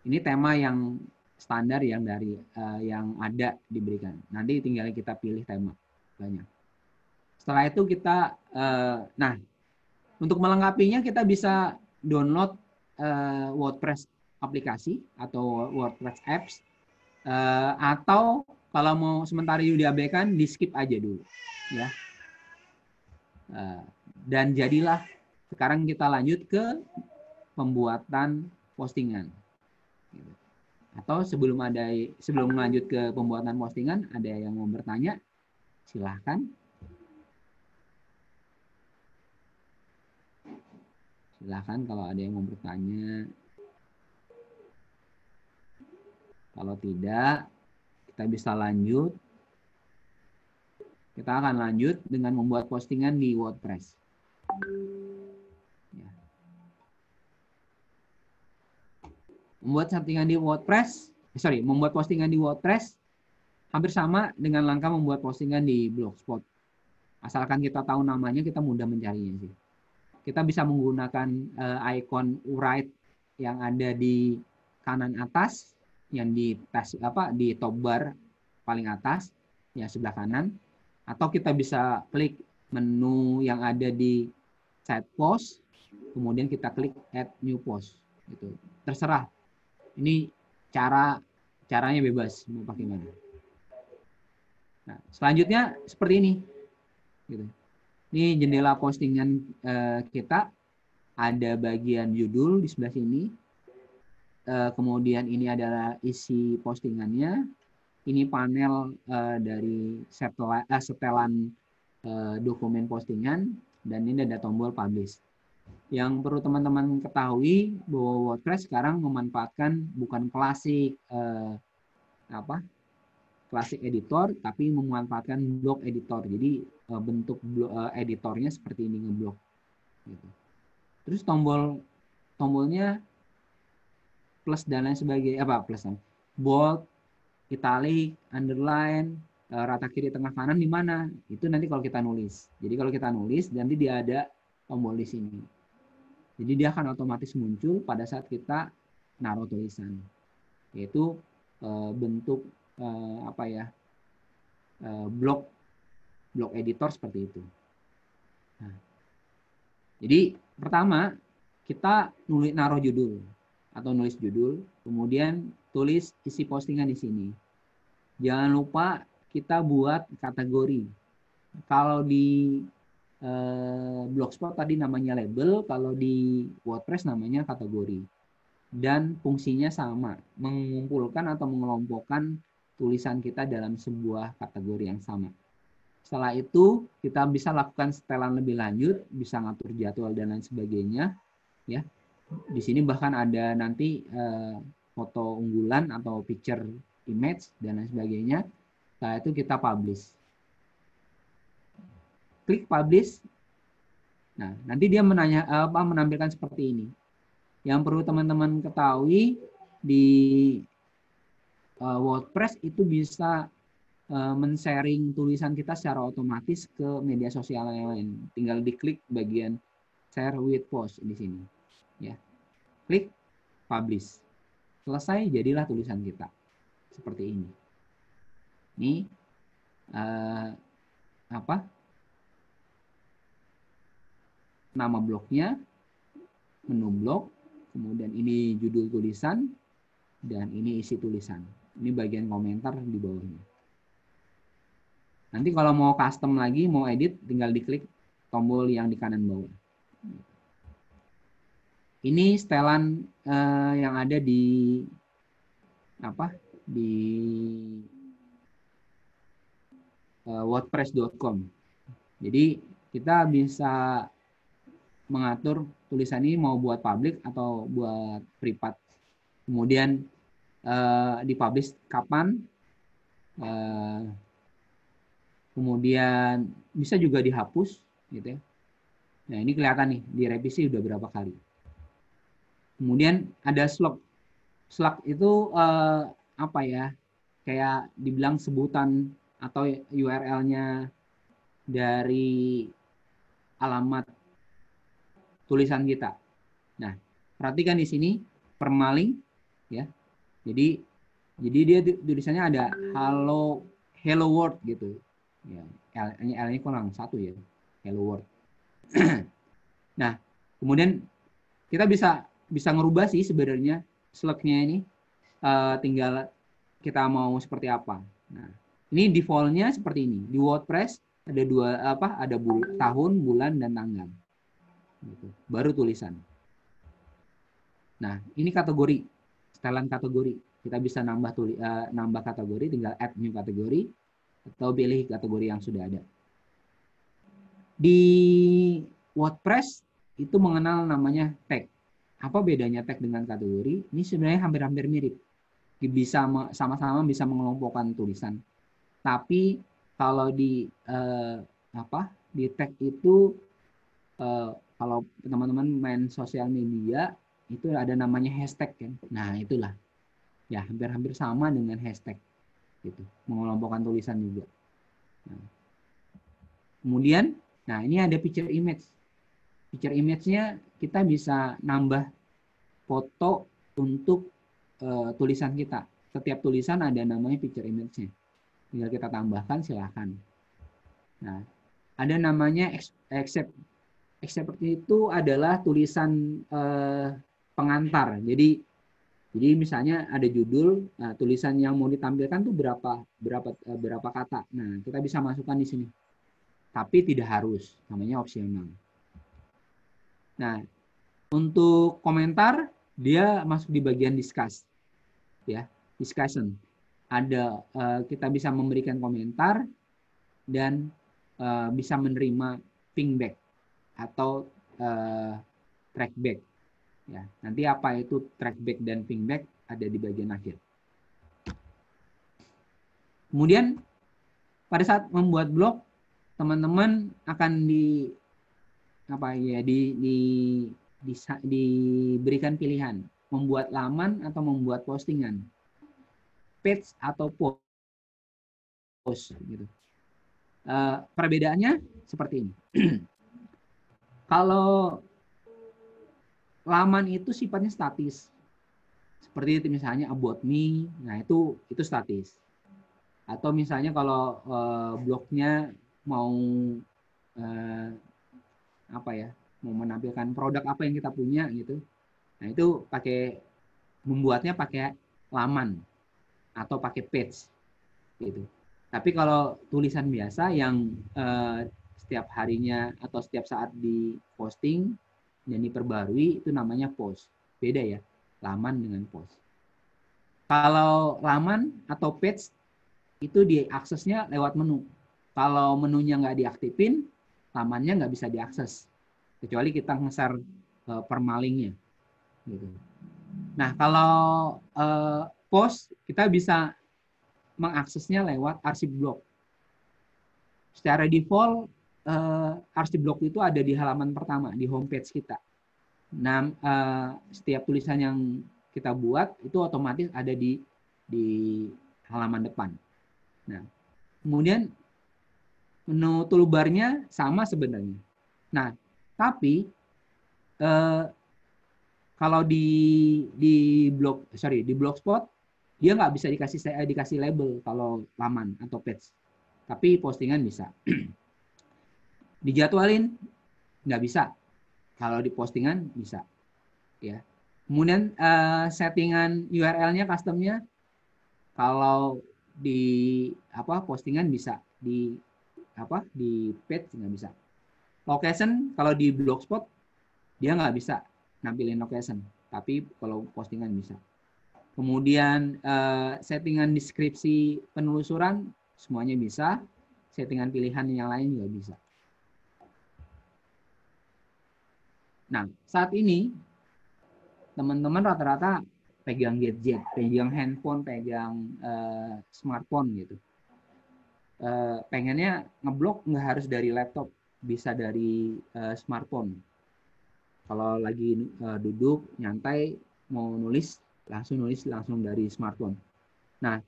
Ini tema yang standar yang dari yang ada diberikan. Nanti tinggal kita pilih tema banyak. Setelah itu kita, untuk melengkapinya kita bisa download WordPress aplikasi atau WordPress apps, atau kalau mau sementara diabaikan, di skip aja dulu, ya. Dan jadilah sekarang kita lanjut ke pembuatan postingan. Atau sebelum lanjut ke pembuatan postingan, ada yang mau bertanya, silahkan. Silahkan kalau ada yang mau bertanya. Kalau tidak, kita bisa lanjut. Kita akan lanjut dengan membuat postingan di WordPress. Ya. Membuat postingan di WordPress hampir sama dengan langkah membuat postingan di Blogspot. Asalkan kita tahu namanya, kita mudah mencarinya sih. Kita bisa menggunakan icon write yang ada di kanan atas, yang di top bar paling atas, ya sebelah kanan. Atau kita bisa klik menu yang ada di site post, kemudian kita klik add new post. Gitu. Terserah. Ini caranya bebas mau pakai mana. Nah, selanjutnya seperti ini. Gitu. Ini jendela postingan kita. Ada bagian judul di sebelah sini. Kemudian ini adalah isi postingannya. Ini panel dari setelan dokumen postingan, dan ini ada tombol publish. Yang perlu teman-teman ketahui bahwa WordPress sekarang memanfaatkan bukan klasik editor, tapi memanfaatkan blog editor. Jadi bentuk editornya seperti ini, ngeblog. Gitu. Terus tombolnya plus dan lain sebagainya, bold, italic, underline, rata kiri tengah kanan di mana? Itu nanti kalau kita nulis. Jadi kalau kita nulis, nanti dia ada tombol di sini. Jadi dia akan otomatis muncul pada saat kita naruh tulisan. Yaitu bentuk blog editor seperti itu. Nah, jadi pertama kita naruh judul atau nulis judul, kemudian tulis isi postingan di sini. Jangan lupa kita buat kategori. Kalau di Blogspot tadi namanya label, kalau di WordPress namanya kategori. Dan fungsinya sama, mengumpulkan atau mengelompokkan tulisan kita dalam sebuah kategori yang sama. Setelah itu kita bisa lakukan setelan lebih lanjut, bisa ngatur jadwal dan lain sebagainya, ya. Di sini bahkan ada nanti foto unggulan atau picture image dan lain sebagainya. Setelah itu kita publish. Klik publish. Nah, nanti dia menampilkan seperti ini. Yang perlu teman-teman ketahui, di WordPress itu bisa men-sharing tulisan kita secara otomatis ke media sosial yang lain. Tinggal diklik bagian share with post di sini. Ya. Klik publish. Selesai, jadilah tulisan kita. Seperti ini. Ini nama blognya, menu blog, kemudian ini judul tulisan, dan ini isi tulisan. Ini bagian komentar di bawahnya. Nanti kalau mau custom lagi, mau edit, tinggal diklik tombol yang di kanan bawah. Ini setelan yang ada di WordPress.com. Jadi kita bisa mengatur tulisan ini mau buat public atau buat privat. Kemudian dipublish kapan, Kemudian bisa juga dihapus gitu ya. Nah, ini kelihatan nih direvisi udah berapa kali. Kemudian ada slug. Slug itu apa ya? Kayak dibilang sebutan atau URL-nya dari alamat tulisan kita. Nah, perhatikan di sini permaling ya. Jadi dia tulisannya ada hello world gitu. Ya, L-nya kurang satu ya. Hello world. Nah, kemudian kita bisa ngerubah sih sebenarnya slug-nya ini, tinggal kita mau seperti apa. Nah, ini default-nya seperti ini. Di WordPress ada tahun, bulan, dan tanggal. Gitu. Baru tulisan. Nah, ini kategori, setelan kategori. Kita bisa nambah kategori, tinggal add new kategori atau pilih kategori yang sudah ada. Di WordPress itu mengenal namanya tag. Apa bedanya tag dengan kategori? Ini sebenarnya hampir-hampir mirip. Bisa sama-sama bisa mengelompokkan tulisan. Tapi kalau di tag itu kalau teman-teman main sosial media itu ada namanya hashtag kan. Nah, itulah. Ya, hampir-hampir sama dengan hashtag gitu. Mengelompokkan tulisan juga. Nah. Kemudian, ini ada picture image. Picture image-nya kita bisa nambah foto untuk tulisan kita. Setiap tulisan ada namanya picture image-nya. Tinggal kita tambahkan, silahkan. Nah, ada namanya accept. Accept itu adalah tulisan pengantar. Jadi misalnya ada judul, tulisan yang mau ditampilkan tuh berapa kata. Nah, kita bisa masukkan di sini. Tapi tidak harus, namanya opsional. Nah, untuk komentar dia masuk di bagian discuss. Ya, discussion. Kita bisa memberikan komentar dan bisa menerima pingback atau trackback. Ya, nanti apa itu trackback dan pingback ada di bagian akhir. Kemudian pada saat membuat blog, teman-teman akan diberikan pilihan membuat laman atau membuat postingan, page atau post gitu. Perbedaannya seperti ini. Kalau laman itu sifatnya statis. Seperti itu misalnya about me, nah itu statis. Atau misalnya kalau blognya mau mau menampilkan produk apa yang kita punya gitu. Nah, itu membuatnya pakai laman atau pakai page gitu. Tapi kalau tulisan biasa yang setiap harinya atau setiap saat diposting dan diperbarui itu namanya post. Beda ya, laman dengan post. Kalau laman atau page itu diaksesnya lewat menu. Kalau menunya nggak diaktifin, lamannya nggak bisa diakses. Kecuali kita nge-share permalingnya. Gitu. Nah, kalau post, kita bisa mengaksesnya lewat arsip blog. Secara default, arsip blog itu ada di halaman pertama, di homepage kita. Nah, setiap tulisan yang kita buat itu otomatis ada di halaman depan. Nah, kemudian menu toolbar-nya sama sebenarnya. Nah, tapi kalau di Blogspot dia nggak bisa dikasih label kalau laman atau page, tapi postingan bisa. Dijadwalin nggak bisa, kalau di postingan bisa. Ya. Kemudian settingan URL-nya custom-nya kalau di postingan bisa, di page nggak bisa. Location kalau di Blogspot dia nggak bisa nampilin location, tapi kalau postingan bisa. Kemudian settingan deskripsi penelusuran semuanya bisa, settingan pilihan yang lain juga bisa. Nah, saat ini teman-teman rata-rata pegang gadget, pegang handphone, pegang smartphone gitu. pengennya ngeblok nggak harus dari laptop, bisa dari smartphone. Kalau lagi duduk nyantai mau nulis langsung dari smartphone. Nah,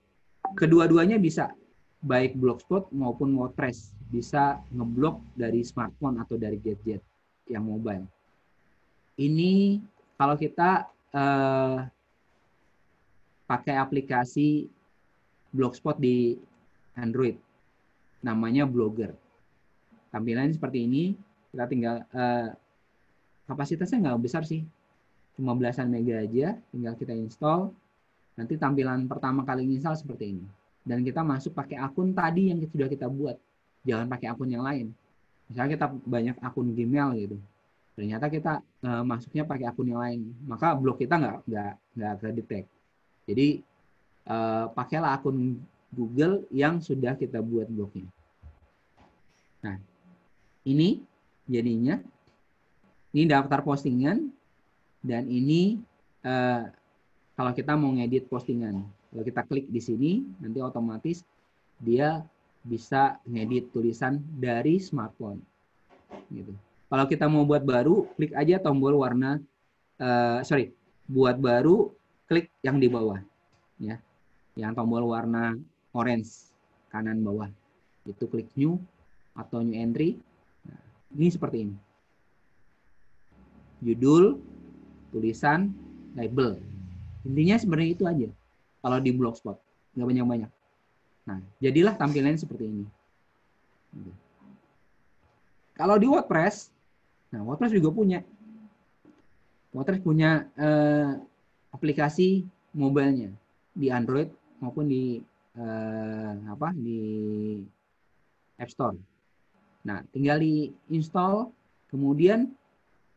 kedua-duanya bisa, baik Blogspot maupun WordPress bisa ngeblok dari smartphone atau dari gadget yang mobile. Ini kalau kita pakai aplikasi Blogspot di Android, namanya Blogger. Tampilannya seperti ini, kita tinggal kapasitasnya nggak besar sih, cuma belasan mega aja, tinggal kita install. Nanti tampilan pertama kali install seperti ini. Dan kita masuk pakai akun tadi yang sudah kita buat, jangan pakai akun yang lain. Misalnya kita banyak akun Gmail gitu, ternyata kita masuknya pakai akun yang lain, maka blog kita nggak ke-detect. Jadi pakailah akun Google yang sudah kita buat blognya. Nah, ini jadinya. Ini daftar postingan, dan ini kalau kita mau ngedit postingan. Kalau kita klik di sini, nanti otomatis dia bisa ngedit tulisan dari smartphone. Gitu. Kalau kita mau buat baru, klik aja tombol warna, buat baru, klik yang di bawah, ya, yang tombol warna orange kanan bawah. Itu klik new atau new entry. Nah, ini seperti ini. Judul, tulisan, label. Intinya sebenarnya itu aja. Kalau di Blogspot, nggak banyak-banyak. Nah, jadilah tampilannya seperti ini. Kalau di WordPress, nah WordPress juga punya. WordPress punya aplikasi mobilenya di Android maupun di di App Store. Nah, tinggal di install, kemudian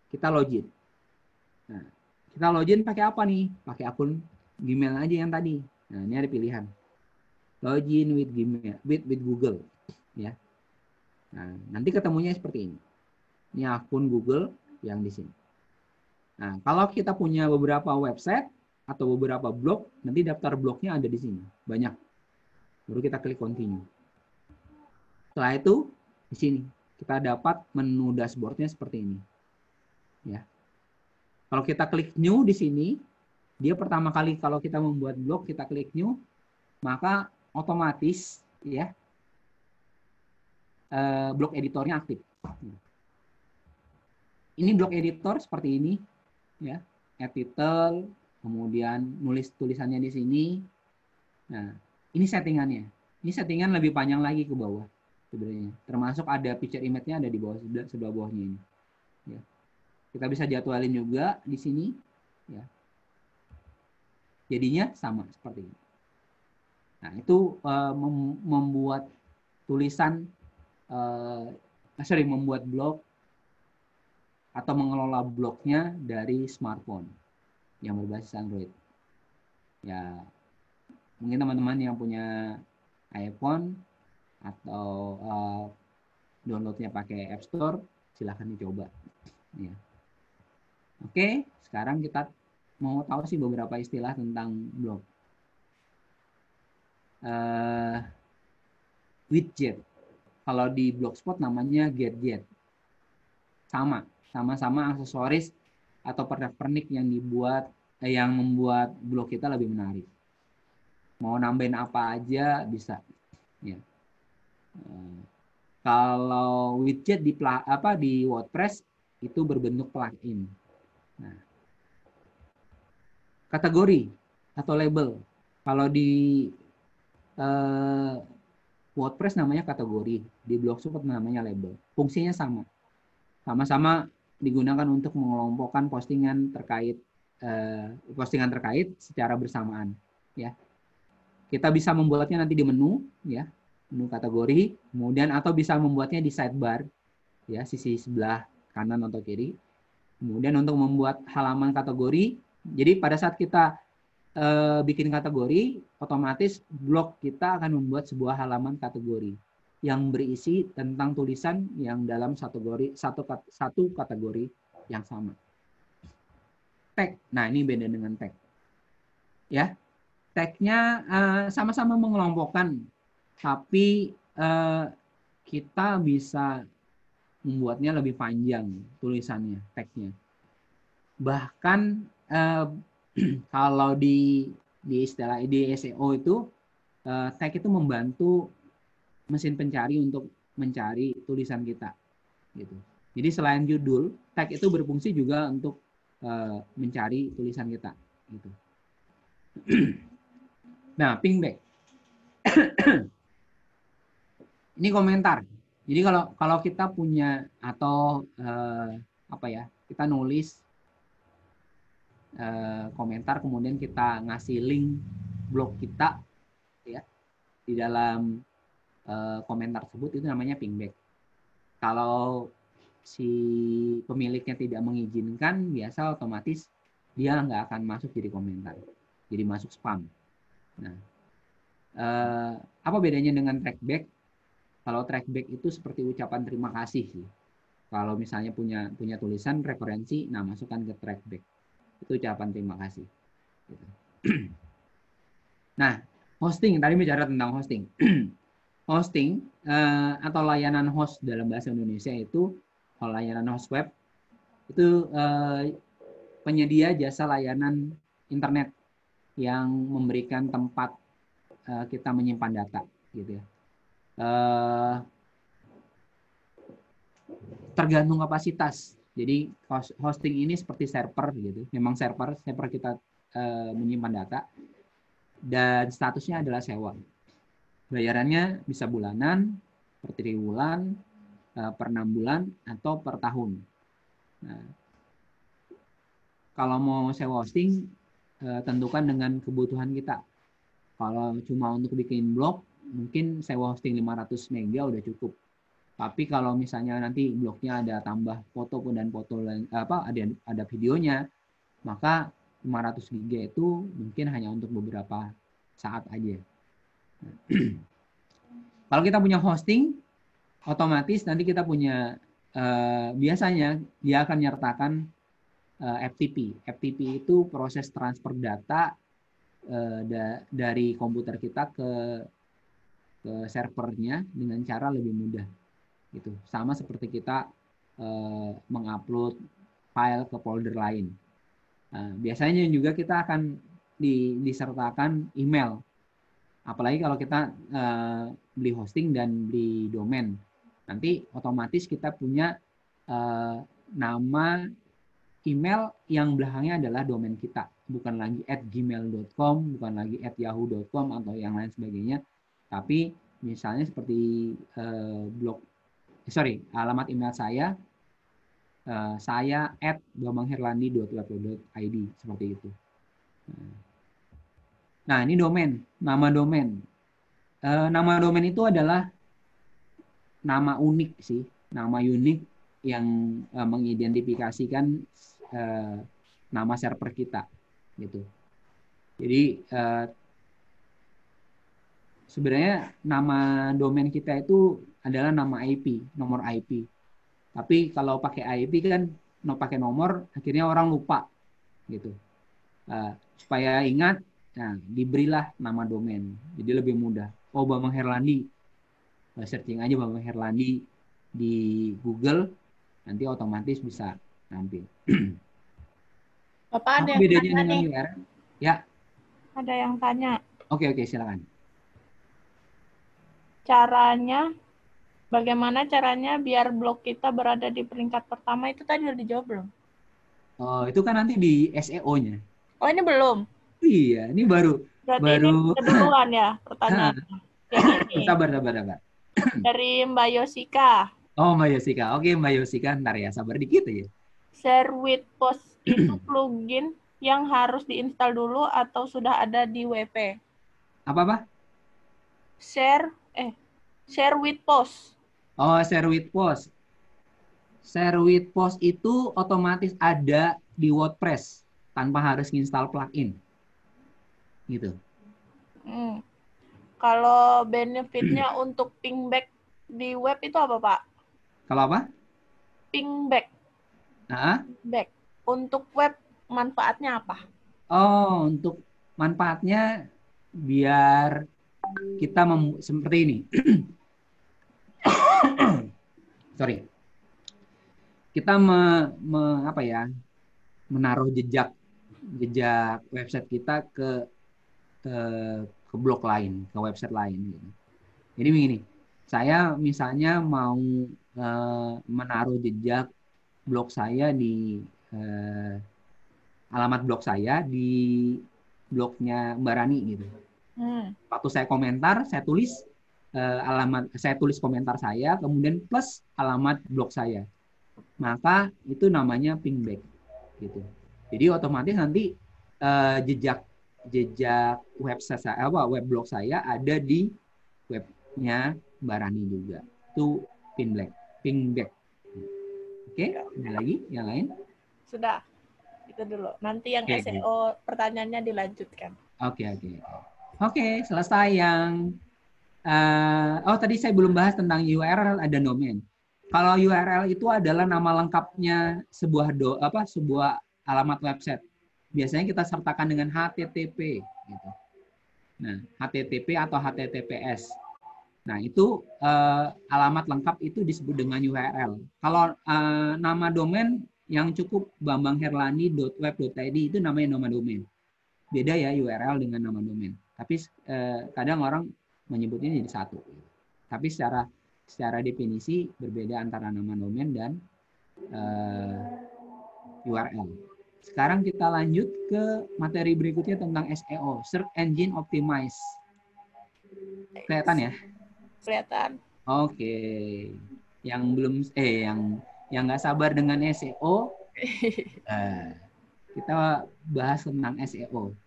kita login. Nah, kita login pakai apa nih? Pakai akun Gmail aja yang tadi. Nah, ini ada pilihan. Login with Gmail, with Google, ya. Nah, nanti ketemunya seperti ini. Ini akun Google yang di sini. Nah, kalau kita punya beberapa website atau beberapa blog, nanti daftar blognya ada di sini. Banyak. Baru kita klik continue. Setelah itu, di sini kita dapat menu dashboardnya seperti ini. Ya. Kalau kita klik new di sini, dia pertama kali kalau kita membuat blog, kita klik new, maka otomatis ya blog editornya aktif. Ini blog editor seperti ini, ya, add title, kemudian nulis tulisannya di sini. Nah, ini settingannya. Ini settingan lebih panjang lagi ke bawah sebenarnya. Termasuk ada picture image-nya ada di bawah, sebelah bawahnya ini. Ya. Kita bisa jadwalin juga di sini, ya. Jadinya sama seperti ini. Nah, itu membuat tulisan, membuat blog atau mengelola blognya dari smartphone yang berbasis Android. Ya, mungkin teman-teman yang punya iPhone atau downloadnya pakai App Store, silahkan dicoba. Ya. Oke, sekarang kita mau tahu sih beberapa istilah tentang blog. Widget. Kalau di Blogspot namanya gadget. Sama-sama aksesoris atau pernak-pernik yang yang membuat blog kita lebih menarik. Mau nambahin apa aja bisa. Ya. Kalau widget di WordPress itu berbentuk plugin. Nah, kategori atau label. Kalau di WordPress namanya kategori, di Blogspot namanya label. Fungsinya sama. Sama-sama digunakan untuk mengelompokkan postingan terkait secara bersamaan, ya. Kita bisa membuatnya nanti di menu, ya, menu kategori, kemudian atau bisa membuatnya di sidebar, ya, sisi sebelah kanan atau kiri. Kemudian untuk membuat halaman kategori, jadi pada saat kita bikin kategori, otomatis blog kita akan membuat sebuah halaman kategori yang berisi tentang tulisan yang dalam satu kategori yang sama. Tag, nah ini beda dengan tag, ya. Tagnya sama-sama mengelompokkan, tapi eh, kita bisa membuatnya lebih panjang tulisannya, teksnya. Bahkan kalau di istilah di SEO itu tag itu membantu mesin pencari untuk mencari tulisan kita, gitu. Jadi selain judul, tag itu berfungsi juga untuk mencari tulisan kita, gitu. Nah, pingback. Ini komentar. Jadi kalau kita punya atau kita nulis komentar, kemudian kita ngasih link blog kita, ya, di dalam komentar tersebut, itu namanya pingback. Kalau si pemiliknya tidak mengizinkan, biasa otomatis dia nggak akan masuk jadi komentar, jadi masuk spam. Nah, apa bedanya dengan trackback? Kalau trackback itu seperti ucapan terima kasih sih. Kalau misalnya punya tulisan referensi, nah masukkan ke trackback. Itu ucapan terima kasih. Gitu. Nah, hosting, tadi bicara tentang hosting. Hosting atau layanan host dalam bahasa Indonesia itu, kalau layanan host web, itu penyedia jasa layanan internet yang memberikan tempat kita menyimpan data, gitu ya. Tergantung kapasitas. Jadi hosting ini seperti server gitu. Memang server kita menyimpan data dan statusnya adalah sewa. Bayarannya bisa bulanan, per 3 bulan, per 6 bulan, atau per tahun. Nah, kalau mau sewa hosting, tentukan dengan kebutuhan kita. Kalau cuma untuk bikin blog, mungkin sewa hosting 500 mega udah cukup. Tapi kalau misalnya nanti blognya ada tambah foto dan foto ada videonya, maka 500 giga itu mungkin hanya untuk beberapa saat aja. Kalau kita punya hosting, otomatis nanti kita punya biasanya dia akan menyertakan FTP. FTP itu proses transfer data dari komputer kita ke servernya dengan cara lebih mudah. Gitu. Sama seperti kita mengupload file ke folder lain. Biasanya juga kita akan disertakan email. Apalagi kalau kita beli hosting dan beli domain. Nanti otomatis kita punya nama email yang belakangnya adalah domain kita. Bukan lagi @gmail.com, bukan lagi @yahoo.com atau yang lain sebagainya. Tapi misalnya seperti alamat email saya @bambangherlandi.weblo.id, seperti itu. Nah, ini domain, nama domain. Nama domain itu adalah nama unik sih, nama unik yang mengidentifikasikan nama server kita, gitu. Jadi sebenarnya nama domain kita itu adalah nama IP, nomor IP. Tapi kalau pakai IP kan pakai nomor, akhirnya orang lupa, gitu. Supaya ingat, nah diberilah nama domain, jadi lebih mudah. Oh, Bambang Herlandi, searching aja Bambang Herlandi di Google, nanti otomatis bisa nampil. Bapak ada Apa yang bedanya tanya dengan nih. URL? Ya. Ada yang tanya. Oke, silakan. Bagaimana caranya biar blog kita berada di peringkat pertama? Itu tadi udah dijawab belum? Oh, itu kan nanti di SEO-nya. Oh, ini belum? Iya, ini baru. Berarti ini keduluan ya pertanyaannya. Yang ini. Sabar. Dari Mbak Yosika. Oh, Mbak Yosika. Oke, Mbak Yosika, ntar ya, sabar dikit aja. Share with Post itu plugin yang harus diinstal dulu atau sudah ada di WP? Apa? Share with Post. Oh, Share with Post. Share with Post itu otomatis ada di WordPress tanpa harus install plugin. Gitu. Kalau benefitnya untuk pingback di web itu apa, Pak? Kalau apa? Pingback. Back. Untuk web manfaatnya apa? Oh, untuk manfaatnya biar kita seperti ini. sorry, kita apa ya, menaruh jejak website kita ke ke blog lain, ke website lain gitu. Jadi begini, saya misalnya mau menaruh jejak blog saya di alamat blog saya di blognya Mbak Rani gitu. Waktu saya komentar, saya tulis komentar saya, kemudian plus alamat blog saya. Maka itu namanya pingback gitu. Jadi otomatis nanti jejak website saya, web blog saya ada di webnya Mbak Rani juga. Itu pingback. Oke, ada lagi yang lain? Sudah. Itu dulu. Nanti yang Oke. SEO pertanyaannya dilanjutkan. Oke, selesai yang tadi saya belum bahas tentang URL dan domain. Kalau URL itu adalah nama lengkapnya sebuah alamat website. Biasanya kita sertakan dengan HTTP gitu. Nah, HTTP atau HTTPS. Nah, itu alamat lengkap itu disebut dengan URL. Kalau nama domain yang cukup bambangherlandi.web.id itu namanya nama domain. Beda ya URL dengan nama domain. Tapi kadang orang menyebutnya jadi satu. Tapi secara definisi berbeda antara nama domain dan URL. Sekarang kita lanjut ke materi berikutnya tentang SEO, Search Engine Optimize. Kelihatan ya? Kelihatan. Oke. Yang belum yang nggak sabar dengan SEO, kita bahas tentang SEO.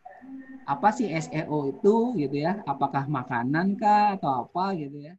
Apa sih SEO itu gitu ya? Apakah makanan kah atau apa gitu ya?